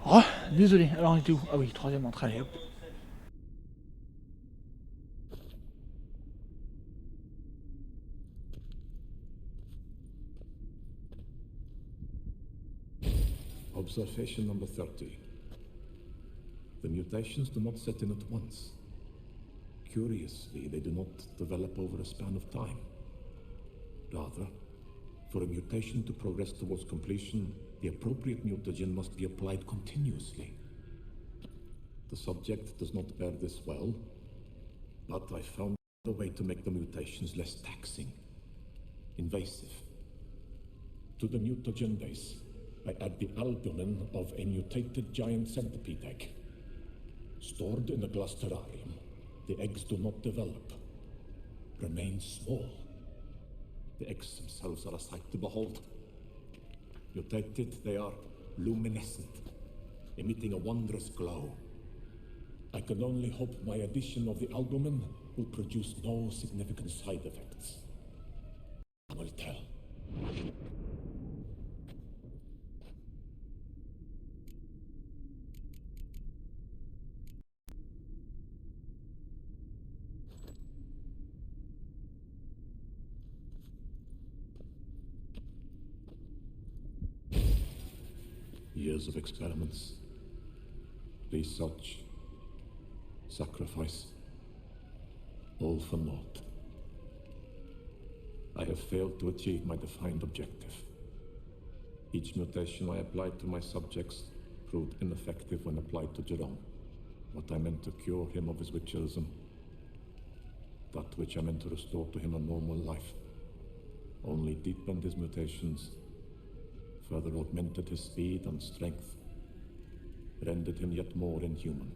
Oh, désolé, alors on était où? Ah oui, troisième entrée, allez hop. Observation number 30. The mutations do not set in at once. Curiously, they do not develop over a span of time. Rather, for a mutation to progress towards completion, the appropriate mutagen must be applied continuously. The subject does not bear this well, but I found a way to make the mutations less taxing, invasive. To the mutagen base, I add the albumin of a mutated giant centipede egg. Stored in a glass terrarium, the eggs do not develop, remain small. The eggs themselves are a sight to behold. Mutated, they are luminescent, emitting a wondrous glow. I can only hope my addition of the albumin will produce no significant side effects. I will tell. Years of experiments, research, sacrifice, all for naught. I have failed to achieve my defined objective. Each mutation I applied to my subjects proved ineffective when applied to Jerome. What I meant to cure him of his witcherism, that which I meant to restore to him a normal life, only deepened his mutations, further augmented his speed and strength, rendered him yet more inhuman.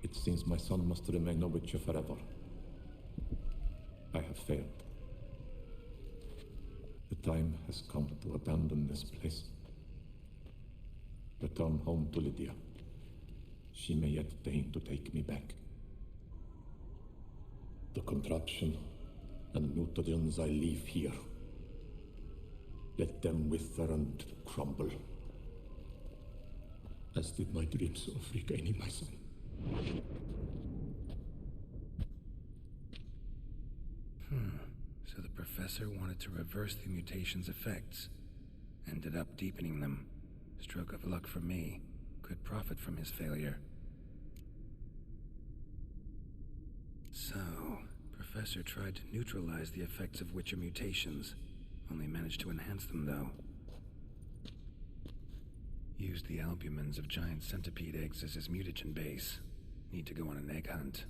It seems my son must remain a witcher forever. I have failed. The time has come to abandon this place. Return home to Lydia. She may yet deign to take me back. The contraption and mutagens I leave here, let them wither and crumble, as did my dreams of regaining my son. So the professor wanted to reverse the mutation's effects. Ended up deepening them. Stroke of luck for me. Could profit from his failure. So, Professor tried to neutralize the effects of Witcher mutations. Only managed to enhance them, though. Used the albumins of giant centipede eggs as his mutagen base. Need to go on an egg hunt.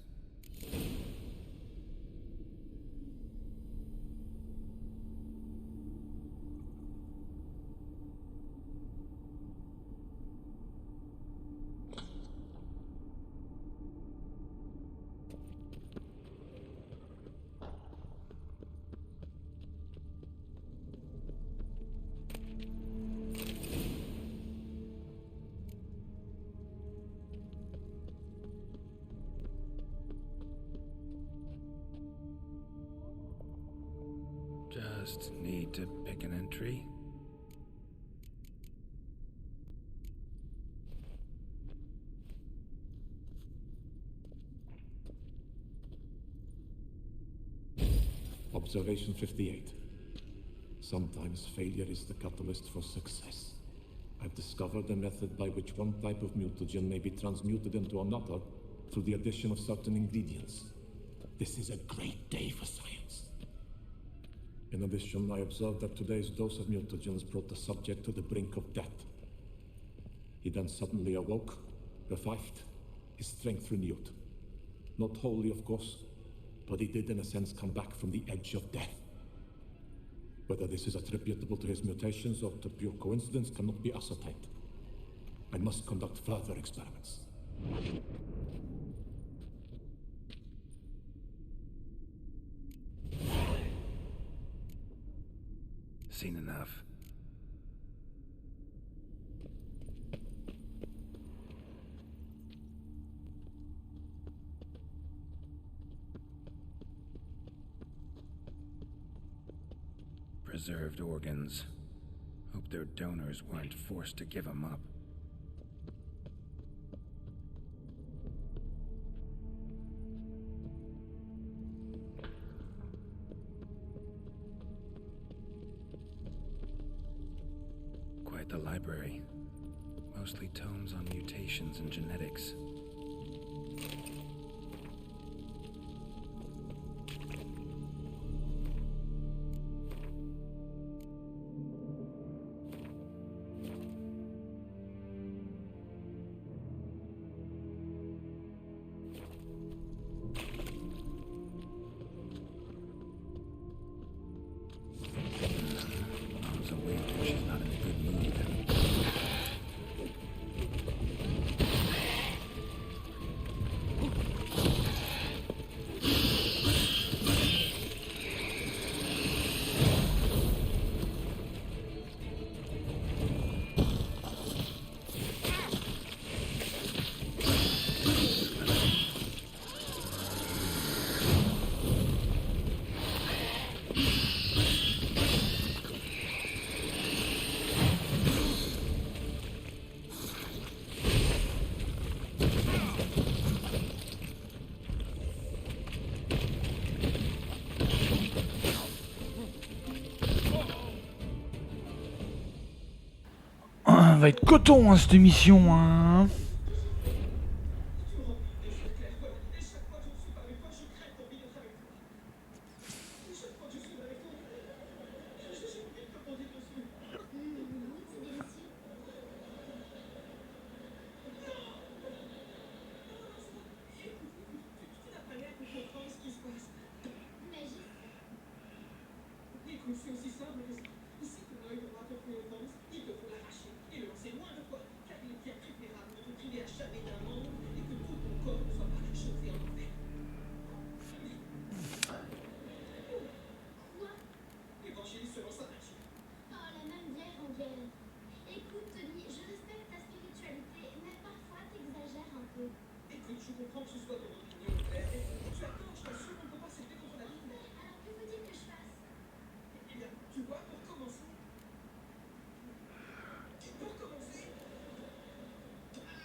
Just need to pick an entry. Observation 58. Sometimes failure is the catalyst for success. I've discovered a method by which one type of mutagen may be transmuted into another through the addition of certain ingredients. This is a great day for science. In addition, I observed that today's dose of mutagens brought the subject to the brink of death. He then suddenly awoke, revived, his strength renewed. Not wholly, of course, but he did in a sense come back from the edge of death. Whether this is attributable to his mutations or to pure coincidence cannot be ascertained. I must conduct further experiments. Seen enough. Preserved organs. Hope their donors weren't forced to give them up. at the library. Mostly tomes on mutations and genetics. Mom's awake and she's not in a good mood. Va être coton hein, cette émission hein. C'est aussi simple que ça. Ici, ton œil devra te plus offense, il te faut l'arracher et le lancer loin de toi, car il est bien préférable de te priver à jamais d'un monde et que tout ton corps ne soit pas réchauffé en enfer. Quoi? L'évangile selon saint Matthieu. Oh, la même vieille rengaine. Écoute, Tony, je respecte ta spiritualité, mais parfois t'exagères un peu. Écoute, je comprends que ce soit ton opinion, mais tu as tort, je t'assure, on ne peut pas s'élever contre la Bible. Alors que vous dites que je fasse? Eh bien, tu vois, pour commencer,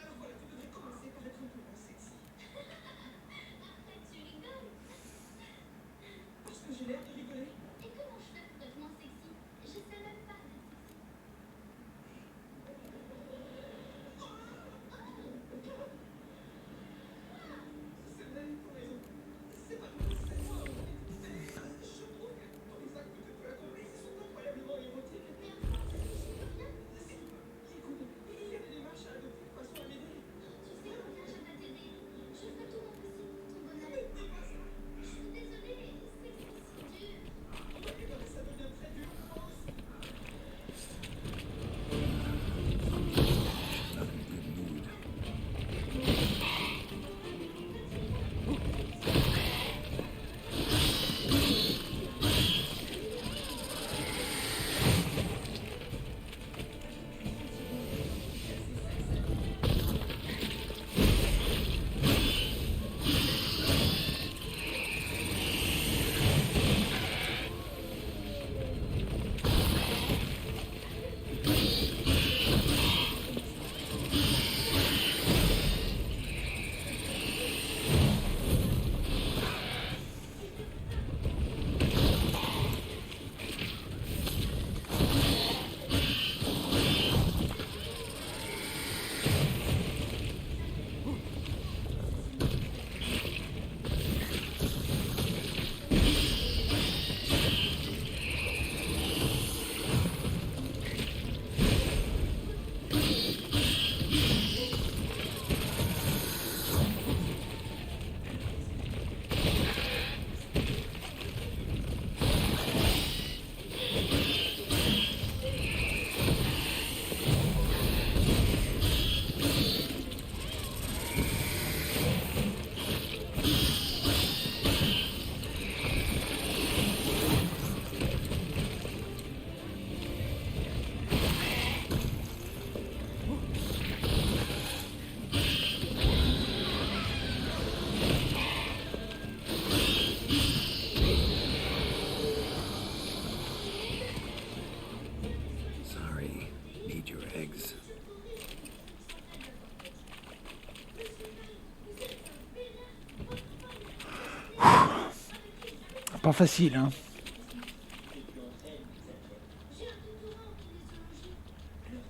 alors voilà, tu devrais commencer par être un peu moins sexy. Après, tu rigoles. Parce que j'ai l'air de rigoler. Et comment je fais pour être moins sexy? Je sais même pas d'être sexy. C'est vrai, t'as raison. C'est pas moi, c'est moi. Je trouve que dans les actes que tu as commis, ils sont incroyablement érotiques. Mais enfin, je peux rien. Si tu veux, écoute, il y a des démarches à adopter de façon à m'aider. Tu sais combien j'aime t'aider. Je ferai tout mon possible pour ton bonheur. Mais dis pas ça. Je suis désolée, c'est si dur. Ouais, non, mais ça devient très dur, je pense. She's not in a good mood. Sorry. Need your eggs. Pas facile hein. J'ai un doctorat en kinésiologie. Alors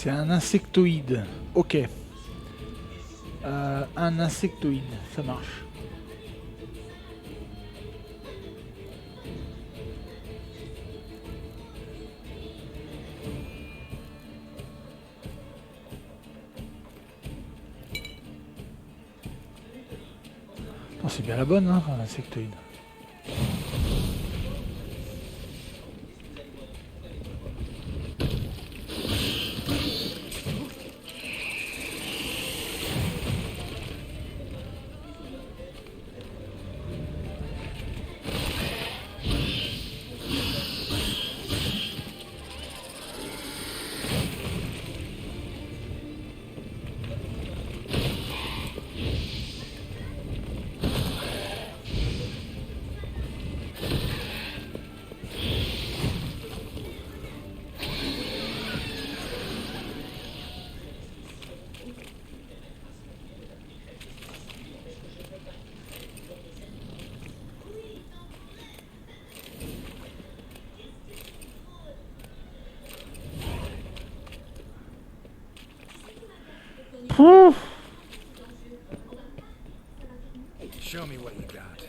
C'est un insectoïde. Ok. Un insectoïde, ça marche. Oh, c'est bien la bonne, hein, un insectoïde. Show me what you got.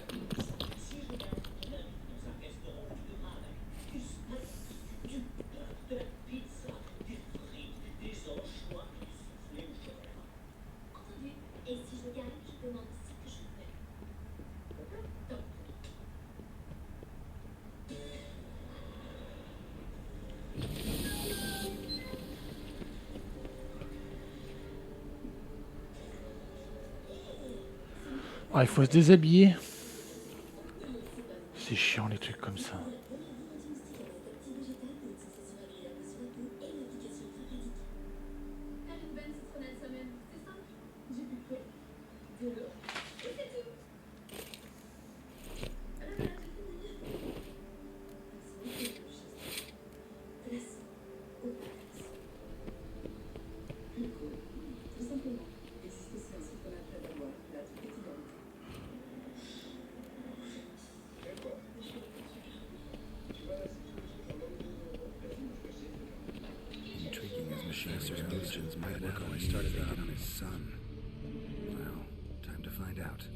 Ah, il faut se déshabiller. C'est chiant les trucs comme ça. Intriguing as Machine's illusions might work on started out on his son. Well, time to find out.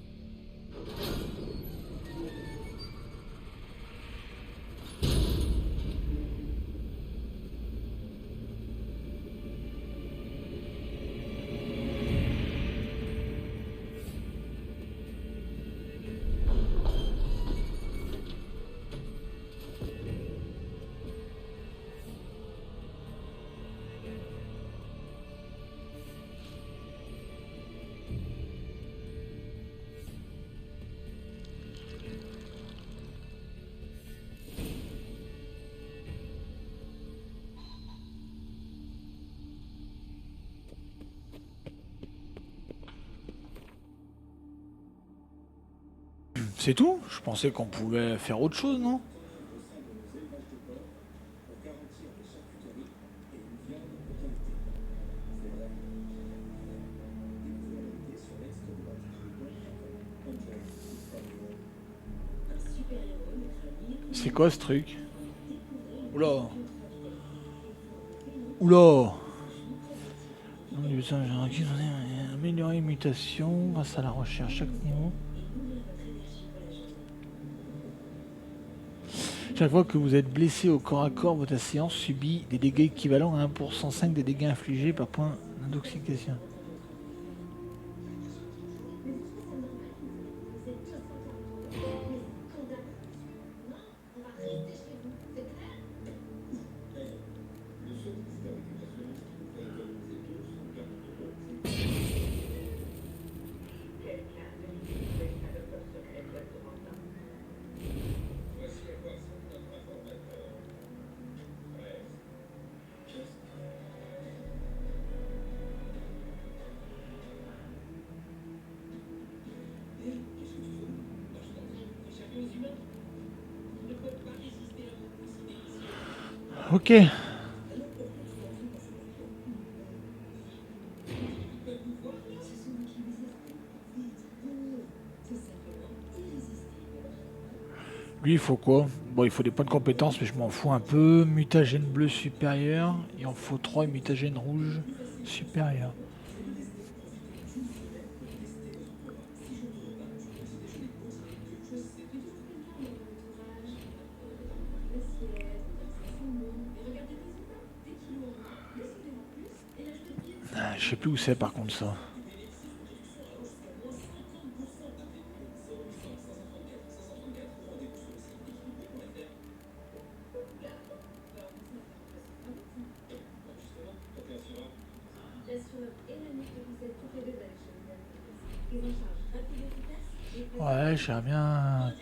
C'est tout? Je pensais qu'on pouvait faire autre chose, non? C'est quoi ce truc? Oula! Oula! Améliorer les mutations grâce à la recherche chaque niveau. Chaque fois que vous êtes blessé au corps à corps, votre séance subit des dégâts équivalents à 1% des dégâts infligés par point d'intoxication. Ok. Lui, il faut quoi? Bon, il faut des points de compétence, mais je m'en fous un peu. Mutagène bleu supérieur. Il en faut 3 mutagène rouge supérieur. Ah, je sais plus où c'est par contre ça. Ouais, j'aimerais bien.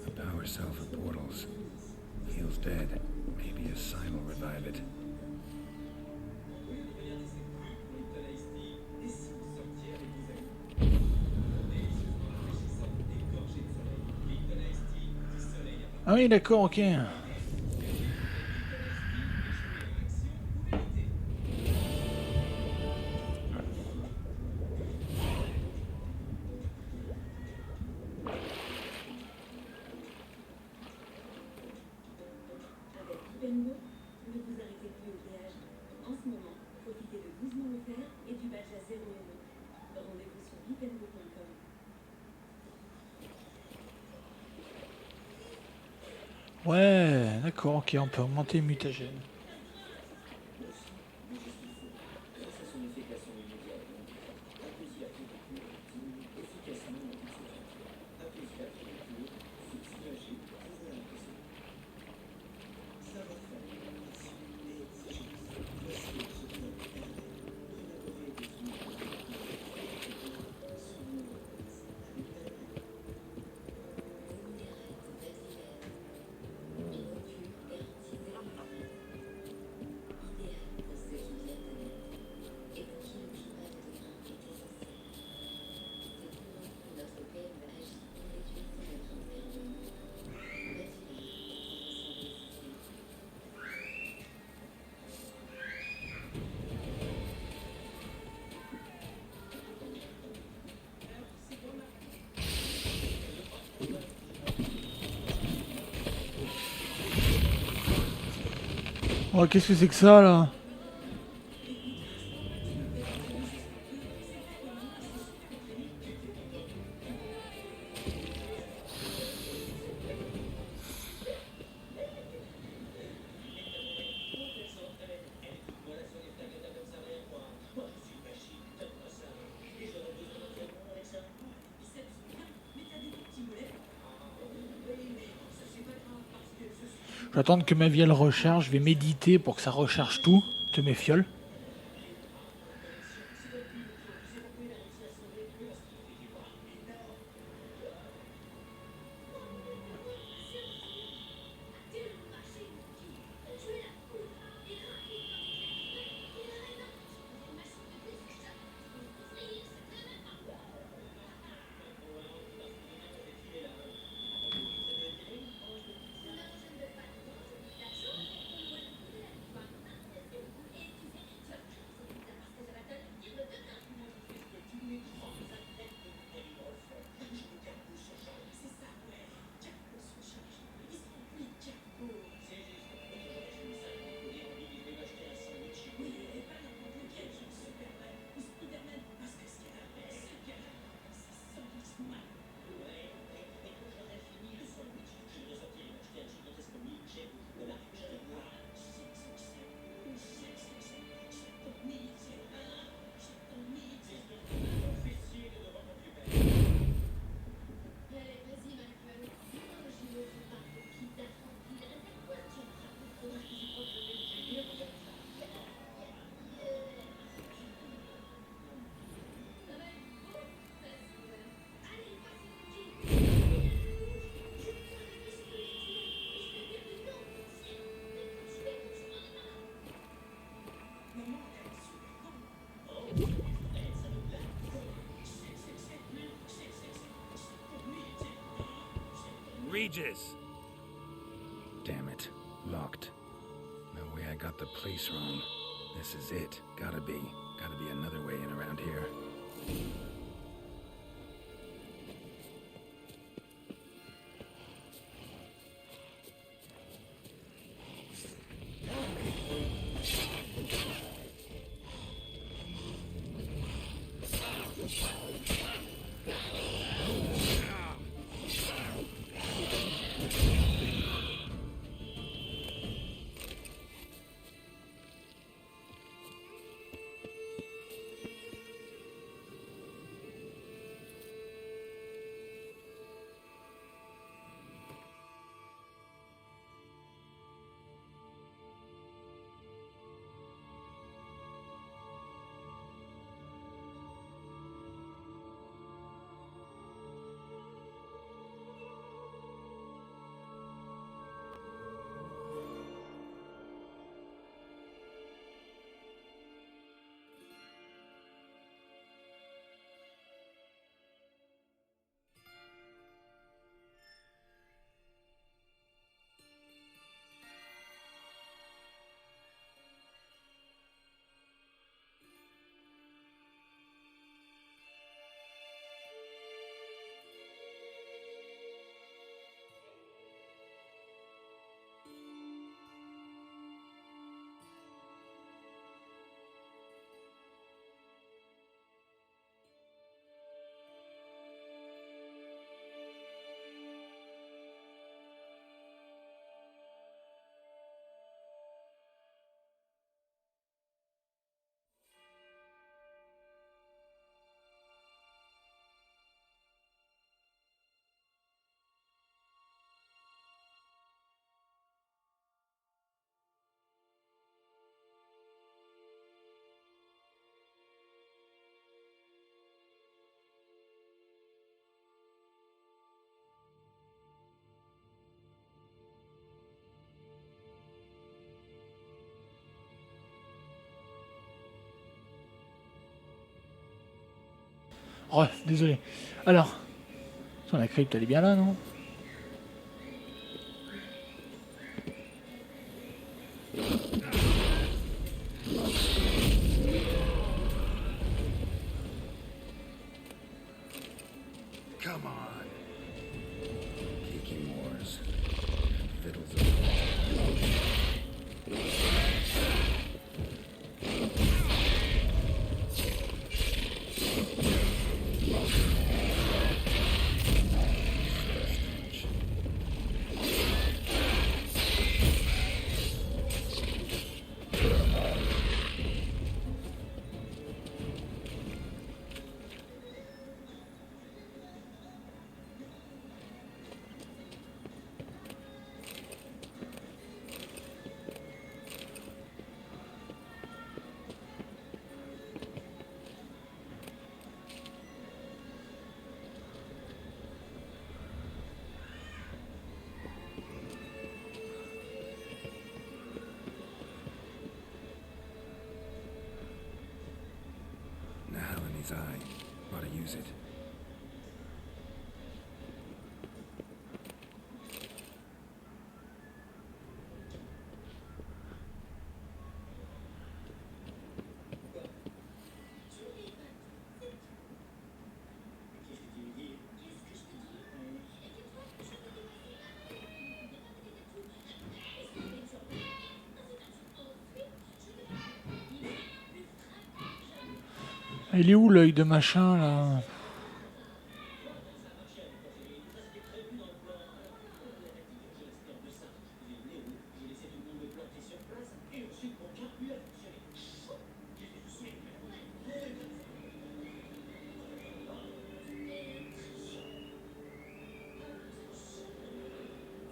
The power cell for portals. Feels dead. Maybe a sign will revive it. Ah oui, d'accord, ok. Ouais, d'accord, ok, on peut augmenter le mutagène. Oh, qu'est-ce que c'est que ça là? Je vais attendre que ma vie elle recharge, je vais méditer pour que ça recharge tout, de mes fioles. outrageous. Damn it. Locked. No way I got the place wrong. This is it. Gotta be. Gotta be another way in around here. Oh, désolé. Alors, la crypte, elle est bien là, non? Come on. Kicking wars. Fiddles of eye. Ought to use it. Il est où l'œil de machin là?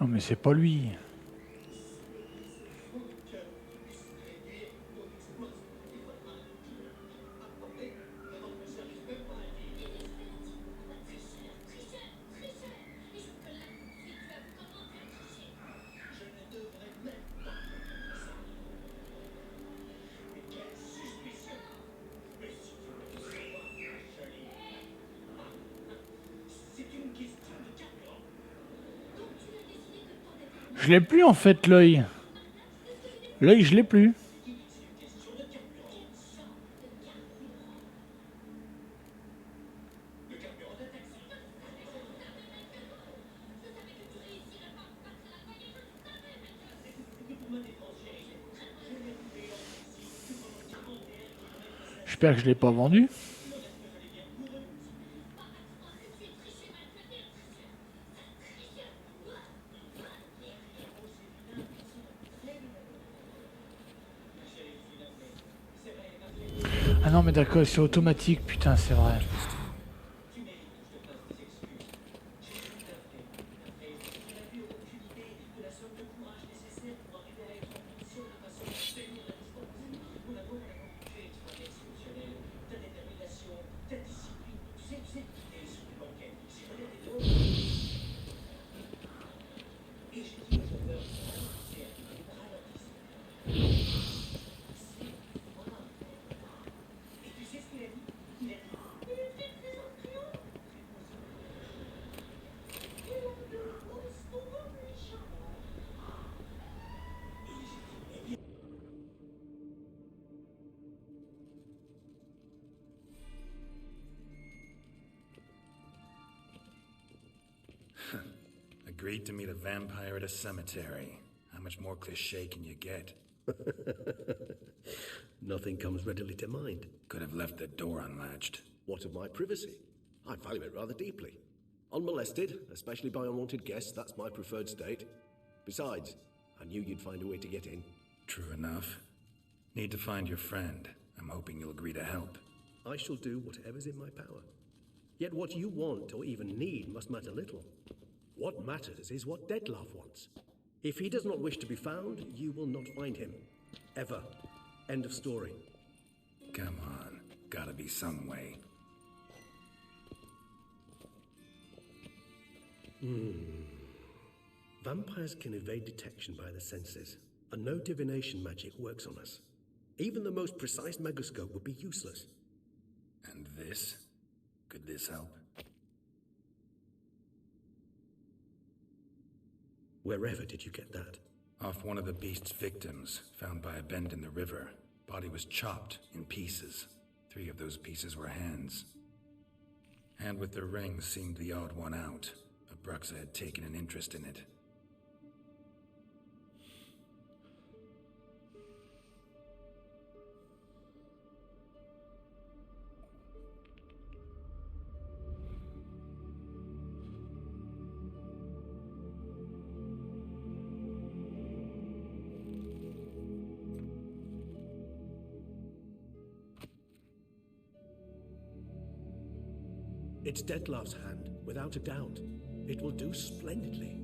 Non mais c'est pas lui. Je l'ai plus en fait l'œil. L'œil je l'ai plus. J'espère que je l'ai pas vendu. Ah non mais d'accord, c'est automatique, putain c'est vrai. Agreed to meet a vampire at a cemetery. How much more cliché can you get? Nothing comes readily to mind. Could have left the door unlatched. What of my privacy? I value it rather deeply. Unmolested, especially by unwanted guests, that's my preferred state. Besides, I knew you'd find a way to get in. True enough. Need to find your friend. I'm hoping you'll agree to help. I shall do whatever's in my power. Yet what you want or even need must matter little. What matters is what Detlef wants. If he does not wish to be found, you will not find him. Ever. End of story. Come on. Gotta be some way. Vampires can evade detection by the senses, and no divination magic works on us. Even the most precise megascope would be useless. And this? Could this help? Wherever did you get that? Off one of the beast's victims, found by a bend in the river. Body was chopped in pieces. 3 of those pieces were hands. Hand with the ring seemed the odd one out. Abruxa had taken an interest in it. It's Detlef's hand, without a doubt. It will do splendidly.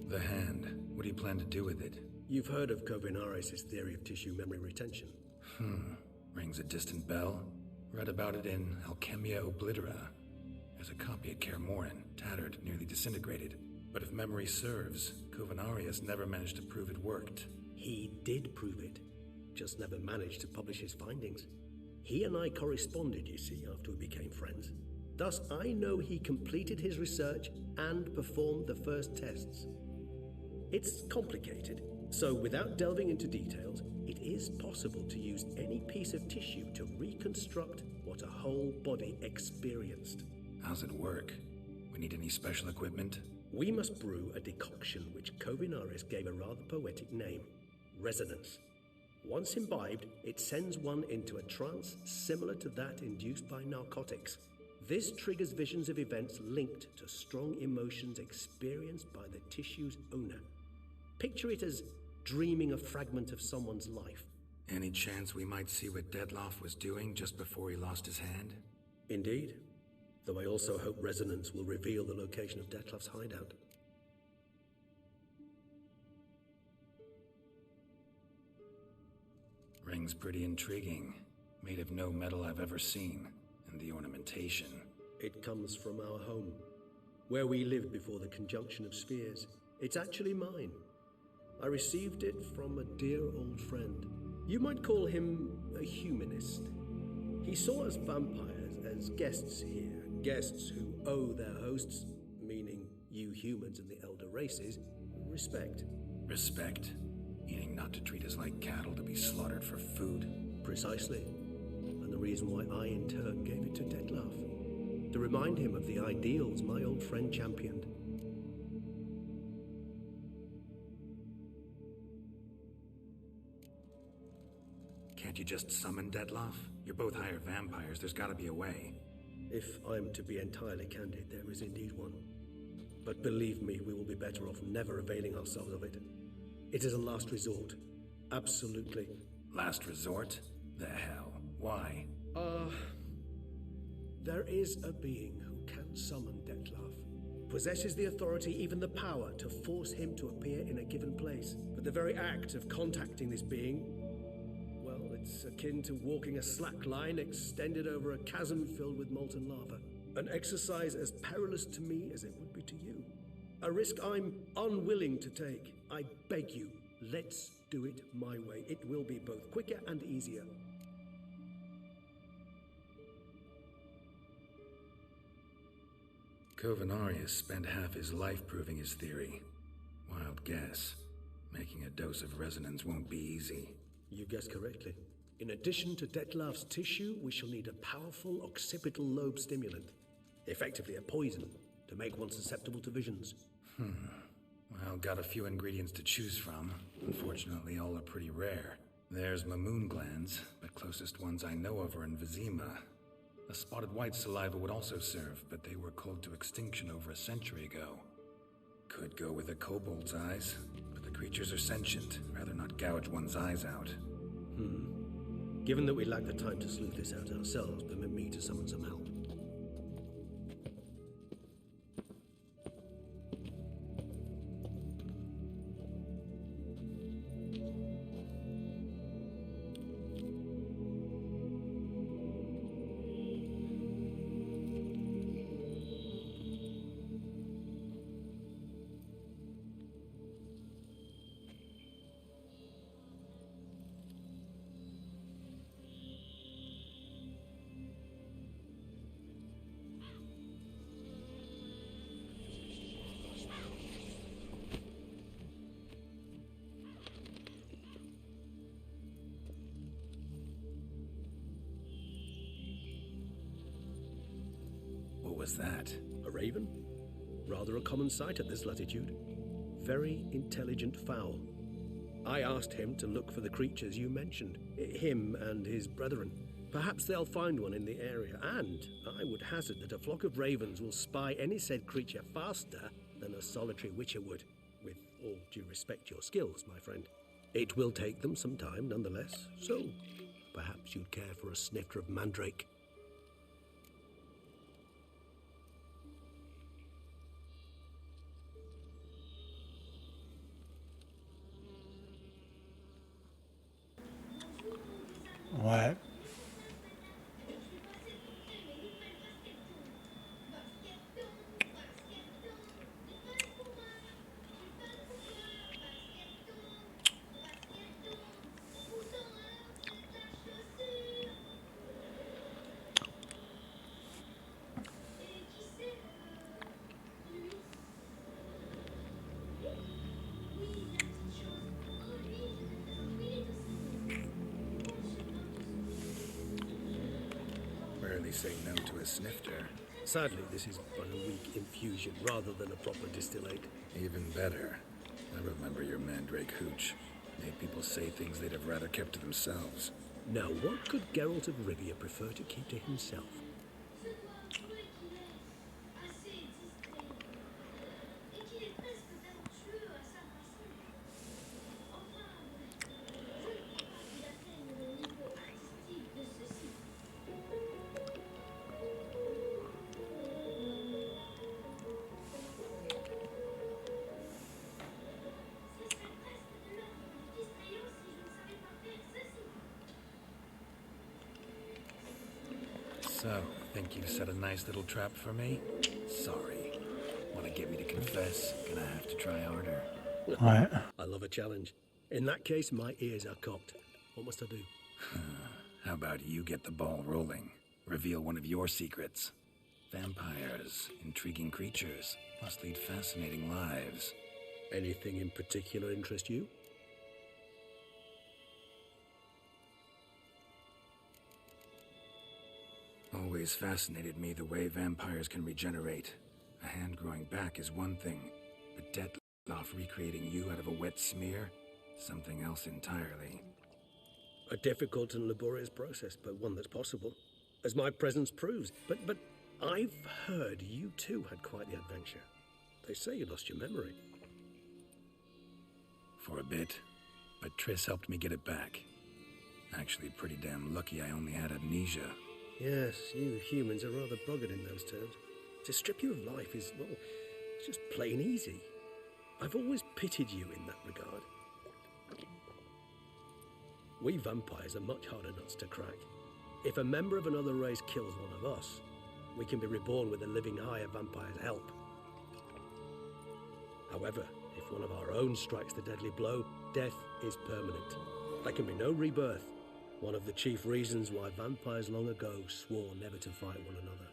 The hand. What do you plan to do with it? You've heard of Kovinaris' theory of tissue memory retention. Rings a distant bell. Read about it in Alchemia Oblitera. There's a copy at Kaer Morhen, tattered, nearly disintegrated. But if memory serves, Kovinaris never managed to prove it worked. He did prove it, just never managed to publish his findings. He and I corresponded, you see, after we became friends. Thus, I know he completed his research and performed the first tests. It's complicated, so without delving into details, it is possible to use any piece of tissue to reconstruct what a whole body experienced. How's it work? We need any special equipment? We must brew a decoction which Kovinaris gave a rather poetic name. Resonance. Once imbibed, it sends one into a trance similar to that induced by narcotics. This triggers visions of events linked to strong emotions experienced by the tissue's owner. Picture it as dreaming a fragment of someone's life. Any chance we might see what Detlef was doing just before he lost his hand? Indeed. Though I also hope resonance will reveal the location of Detlef's hideout. Ring's pretty intriguing. Made of no metal I've ever seen. And the ornamentation. It comes from our home, where we lived before the conjunction of spheres. It's actually mine. I received it from a dear old friend. You might call him a humanist. He saw us vampires as guests here. Guests who owe their hosts, meaning you humans and the elder races, respect. Respect? Meaning not to treat us like cattle to be slaughtered for food? Precisely. And the reason why I in turn gave it to Detlef. To remind him of the ideals my old friend championed. Can't you just summon Detlef? You're both hired vampires, there's gotta be a way. If I'm to be entirely candid, there is indeed one. But believe me, we will be better off never availing ourselves of it. It is a last resort. Absolutely. Last resort? The hell? Why? There is a being who can summon Detlef. Possesses the authority, even the power, to force him to appear in a given place. But the very act of contacting this being, well, it's akin to walking a slack line extended over a chasm filled with molten lava. An exercise as perilous to me as it would be to you. A risk I'm unwilling to take. I beg you, let's do it my way. It will be both quicker and easier. Covenarius spent half his life proving his theory. Wild guess. Making a dose of resonance won't be easy. You guessed correctly. In addition to Detlef's tissue, we shall need a powerful occipital lobe stimulant. Effectively a poison, to make one susceptible to visions. Well, got a few ingredients to choose from. Unfortunately, all are pretty rare. There's Mamoon glands, but closest ones I know of are in Vizima. A spotted white saliva would also serve, but they were cold to extinction over a century ago. Could go with a kobold's eyes, but the creatures are sentient. Rather not gouge one's eyes out. Given that we lack the time to sleuth this out ourselves, permit me to summon some help. What was that? A raven? Rather a common sight at this latitude. Very intelligent fowl. I asked him to look for the creatures you mentioned. Him and his brethren. Perhaps they'll find one in the area, and I would hazard that a flock of ravens will spy any said creature faster than a solitary witcher would. With all due respect to your skills, my friend. It will take them some time, nonetheless, so perhaps you'd care for a snifter of mandrake. Ouais. Rarely say no to a snifter. Sadly, this is but a weak infusion rather than a proper distillate. Even better. I remember your mandrake hooch. Made people say things they'd have rather kept to themselves. Now, what could Geralt of Rivia prefer to keep to himself? So, think you've set a nice little trap for me? Sorry. Want to get me to confess? Gonna have to try harder. Ouais. I love a challenge. In that case, my ears are cocked. What must I do? How about you get the ball rolling? Reveal one of your secrets. Vampires, intriguing creatures, must lead fascinating lives. Anything in particular interest you? Always fascinated me the way vampires can regenerate. A hand growing back is one thing, but Dettlaff recreating you out of a wet smear? Something else entirely. A difficult and laborious process, but one that's possible, as my presence proves. But I've heard you too had quite the adventure. They say you lost your memory. For a bit, but Triss helped me get it back. Actually, pretty damn lucky I only had amnesia. Yes, you humans are rather buggered in those terms. To strip you of life is, well, it's just plain easy. I've always pitied you in that regard. We vampires are much harder nuts to crack. If a member of another race kills one of us, we can be reborn with a living higher vampire's help. However, if one of our own strikes the deadly blow, death is permanent. There can be no rebirth. One of the chief reasons why vampires long ago swore never to fight one another.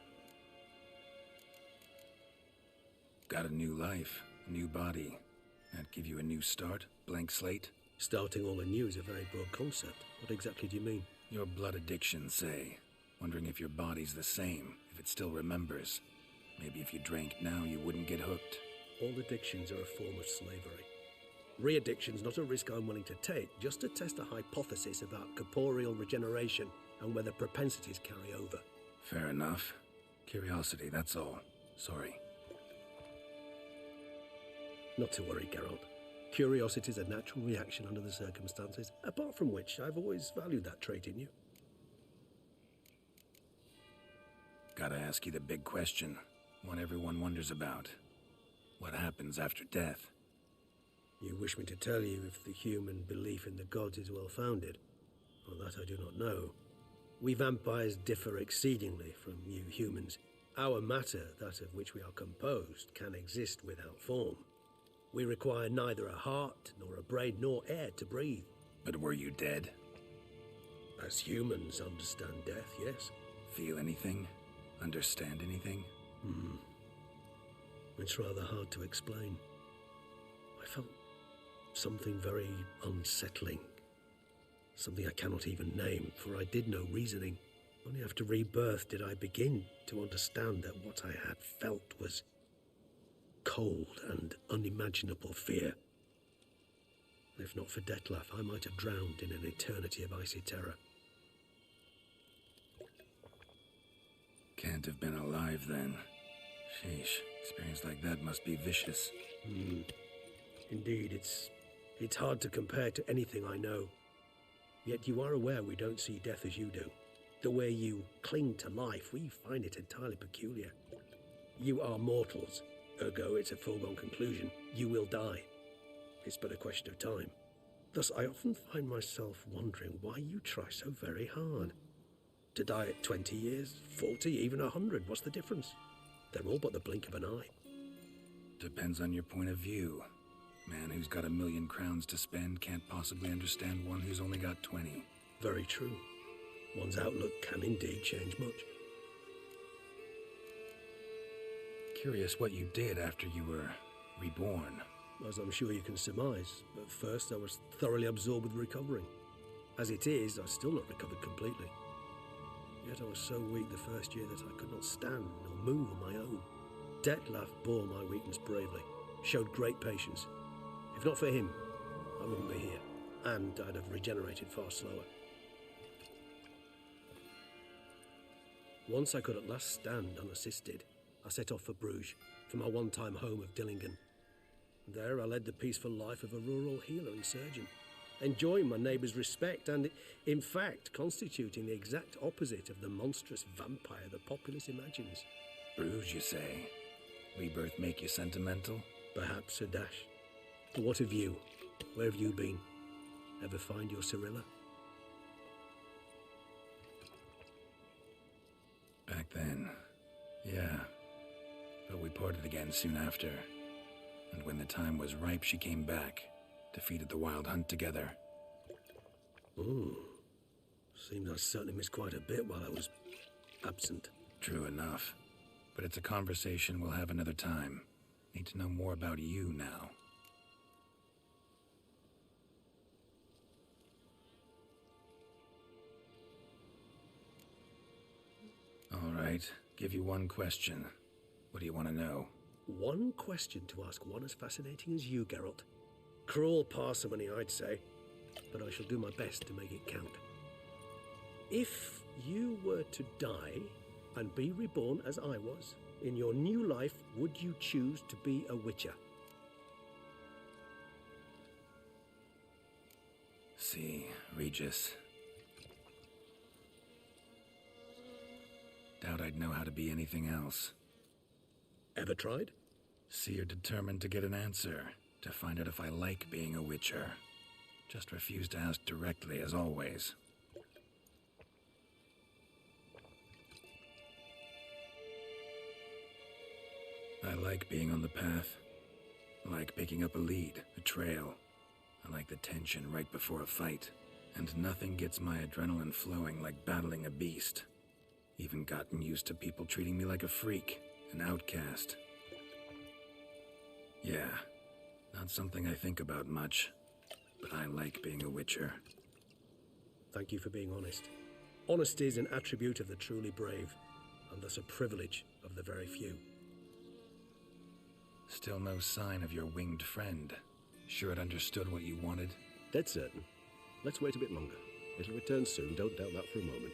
Got a new life, a new body. That give you a new start, blank slate? Starting all anew is a very broad concept. What exactly do you mean? Your blood addiction, say. Wondering if your body's the same, if it still remembers. Maybe if you drank now, you wouldn't get hooked. All addictions are a form of slavery. Re-addiction's not a risk I'm willing to take, just to test a hypothesis about corporeal regeneration and whether propensities carry over. Fair enough. Curiosity, that's all. Sorry. Not to worry, Gerald. Curiosity is a natural reaction under the circumstances, apart from which I've always valued that trait in you. Gotta ask you the big question, one everyone wonders about. What happens after death? You wish me to tell you if the human belief in the gods is well founded? Well, that I do not know. We vampires differ exceedingly from you humans. Our matter, that of which we are composed, can exist without form. We require neither a heart, nor a brain, nor air to breathe. But were you dead? As humans understand death, yes. Feel anything? Understand anything? It's rather hard to explain. I felt something very unsettling. Something I cannot even name, for I did no reasoning. Only after rebirth did I begin to understand that what I had felt was cold and unimaginable fear. If not for Dettlaff, I might have drowned in an eternity of icy terror. Can't have been alive then. Sheesh, experience like that must be vicious. Indeed, it's hard to compare to anything I know. Yet you are aware we don't see death as you do. The way you cling to life, we find it entirely peculiar. You are mortals, ergo it's a foregone conclusion. You will die. It's but a question of time. Thus, I often find myself wondering why you try so very hard. To die at 20 years, 40, even 100, what's the difference? They're all but the blink of an eye. Depends on your point of view. Man who's got 1,000,000 crowns to spend can't possibly understand one who's only got 20. Very true. One's outlook can indeed change much. Curious what you did after you were reborn. As I'm sure you can surmise, at first I was thoroughly absorbed with recovering. As it is, I've still not recovered completely. Yet I was so weak the first year that I could not stand or move on my own. Dettlaff bore my weakness bravely, showed great patience. If not for him, I wouldn't be here, and I'd have regenerated far slower. Once I could at last stand unassisted, I set off for Bruges, for my one-time home of Dillingen. There I led the peaceful life of a rural healer and surgeon, enjoying my neighbours' respect and, in fact, constituting the exact opposite of the monstrous vampire the populace imagines. Bruges, you say? Rebirth make you sentimental? Perhaps a dash. But what of you? Where have you been? Ever find your Cyrilla? Back then, yeah. But we parted again soon after. And when the time was ripe, she came back. Defeated the Wild Hunt together. Seems I certainly missed quite a bit while I was absent. True enough. But it's a conversation we'll have another time. Need to know more about you now. All right, give you one question. What do you want to know? One question to ask one as fascinating as you, Geralt. Cruel parsimony, I'd say, but I shall do my best to make it count. If you were to die and be reborn as I was, in your new life, would you choose to be a Witcher? See, Regis. Doubt I'd know how to be anything else. Ever tried? See, you're determined to get an answer, to find out if I like being a Witcher. Just refuse to ask directly, as always. I like being on the path. I like picking up a lead, a trail. I like the tension right before a fight. And nothing gets my adrenaline flowing like battling a beast. Even gotten used to people treating me like a freak, an outcast. Yeah, not something I think about much, but I like being a Witcher. Thank you for being honest. Honesty is an attribute of the truly brave, and thus a privilege of the very few. Still no sign of your winged friend. Sure it understood what you wanted? Dead certain. Let's wait a bit longer. It'll return soon, don't doubt that for a moment.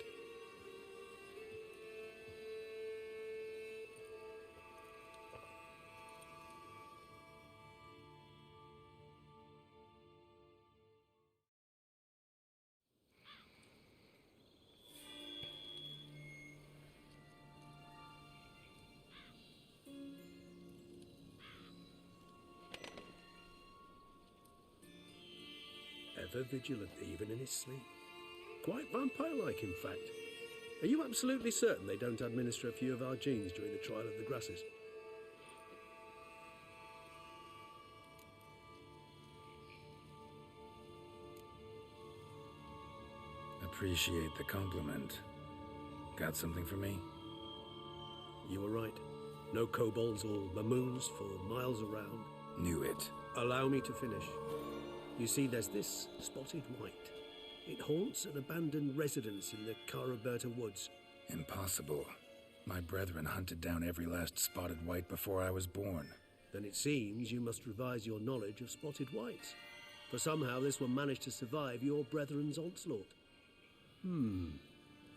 Ever vigilant, even in his sleep. Quite vampire-like, in fact. Are you absolutely certain they don't administer a few of our genes during the trial of the grasses? Appreciate the compliment. Got something for me? You were right. No kobolds or mamoons for miles around. Knew it. Allow me to finish. You see, there's this spotted white. It haunts an abandoned residence in the Caraberta woods. Impossible. My brethren hunted down every last spotted white before I was born. Then it seems you must revise your knowledge of spotted whites. For somehow this one managed to survive your brethren's onslaught.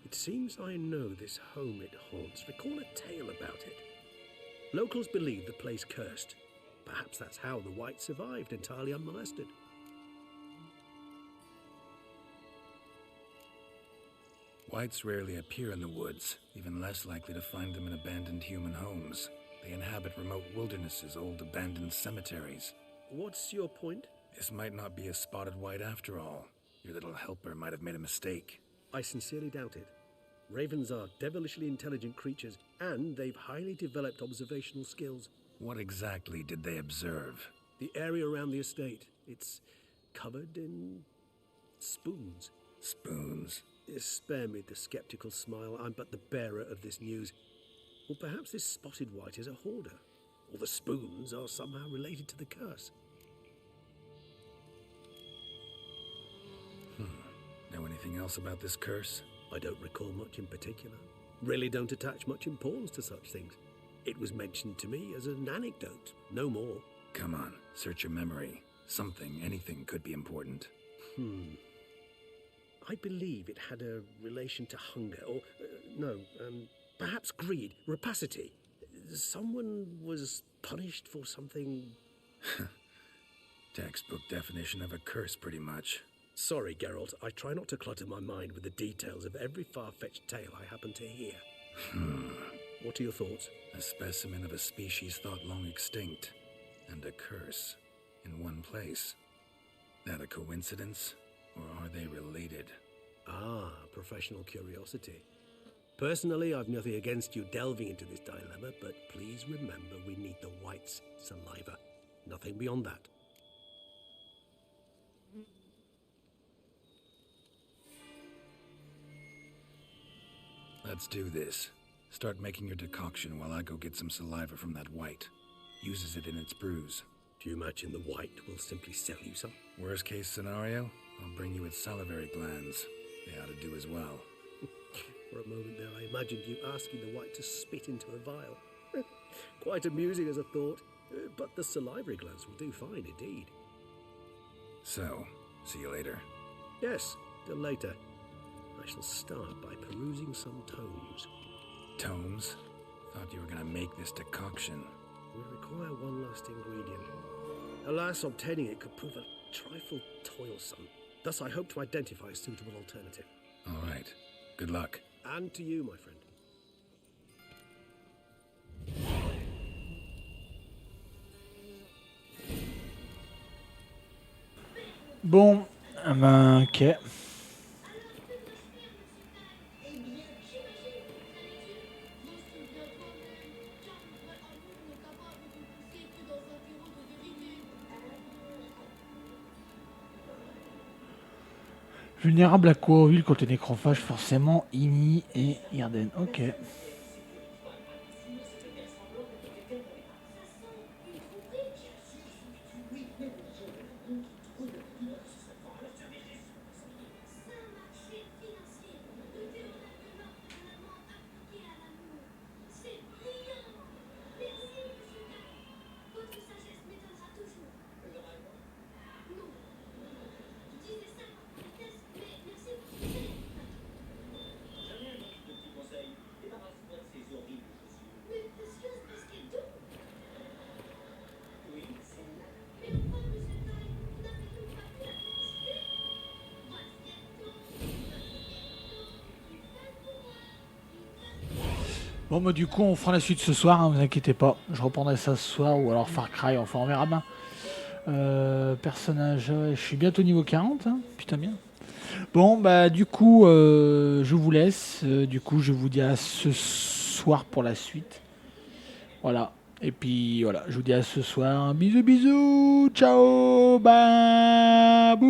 It seems I know this home it haunts. Recall a tale about it. Locals believe the place cursed. Perhaps that's how the white survived entirely unmolested. Whites rarely appear in the woods, even less likely to find them in abandoned human homes. They inhabit remote wildernesses, old abandoned cemeteries. What's your point? This might not be a spotted white after all. Your little helper might have made a mistake. I sincerely doubt it. Ravens are devilishly intelligent creatures, and they've highly developed observational skills. What exactly did they observe? The area around the estate. It's covered in spoons. Spoons? Spare me the skeptical smile. I'm but the bearer of this news. Or perhaps this spotted white is a hoarder. Or the spoons are somehow related to the curse. Know anything else about this curse? I don't recall much in particular. Really don't attach much importance to such things. It was mentioned to me as an anecdote, no more. Come on, search your memory. Something, anything could be important. I believe it had a relation to hunger, or, perhaps greed, rapacity. Someone was punished for something... Textbook definition of a curse, pretty much. Sorry, Gerald, I try not to clutter my mind with the details of every far-fetched tale I happen to hear. What are your thoughts? A specimen of a species thought long extinct, and a curse in one place. That a coincidence, or are they related? Ah, professional curiosity. Personally, I've nothing against you delving into this dilemma, but please remember we need the white's saliva. Nothing beyond that. Let's do this. Start making your decoction while I go get some saliva from that white. Uses it in its brews. Do you imagine the white will simply sell you some? Worst case scenario, I'll bring you its salivary glands. They ought to do as well. For a moment there, I imagined you asking the white to spit into a vial. Quite amusing as a thought, but the salivary glands will do fine indeed. So, see you later. Yes, till later. I shall start by perusing some tomes. Tomes? Thought you were gonna make this decoction. We require one last ingredient. Alas, obtaining it could prove a trifle toilsome. Thus, I hope to identify a suitable alternative. All right. Good luck. And to you, my friend. Bon, ah ben, ok. Vulnérable à quoi au ville contre les nécrophages, forcément, Ini et Irden. Ok. Bon bah du coup on fera la suite ce soir, hein, vous inquiétez pas, je reprendrai ça ce soir ou alors Far Cry, enfin on verra bien. Personnage, je suis bientôt niveau 40, hein, putain bien. Bon bah du coup je vous laisse, du coup je vous dis à ce soir pour la suite. Voilà, et puis voilà, je vous dis à ce soir, bisous bisous, ciao, babou.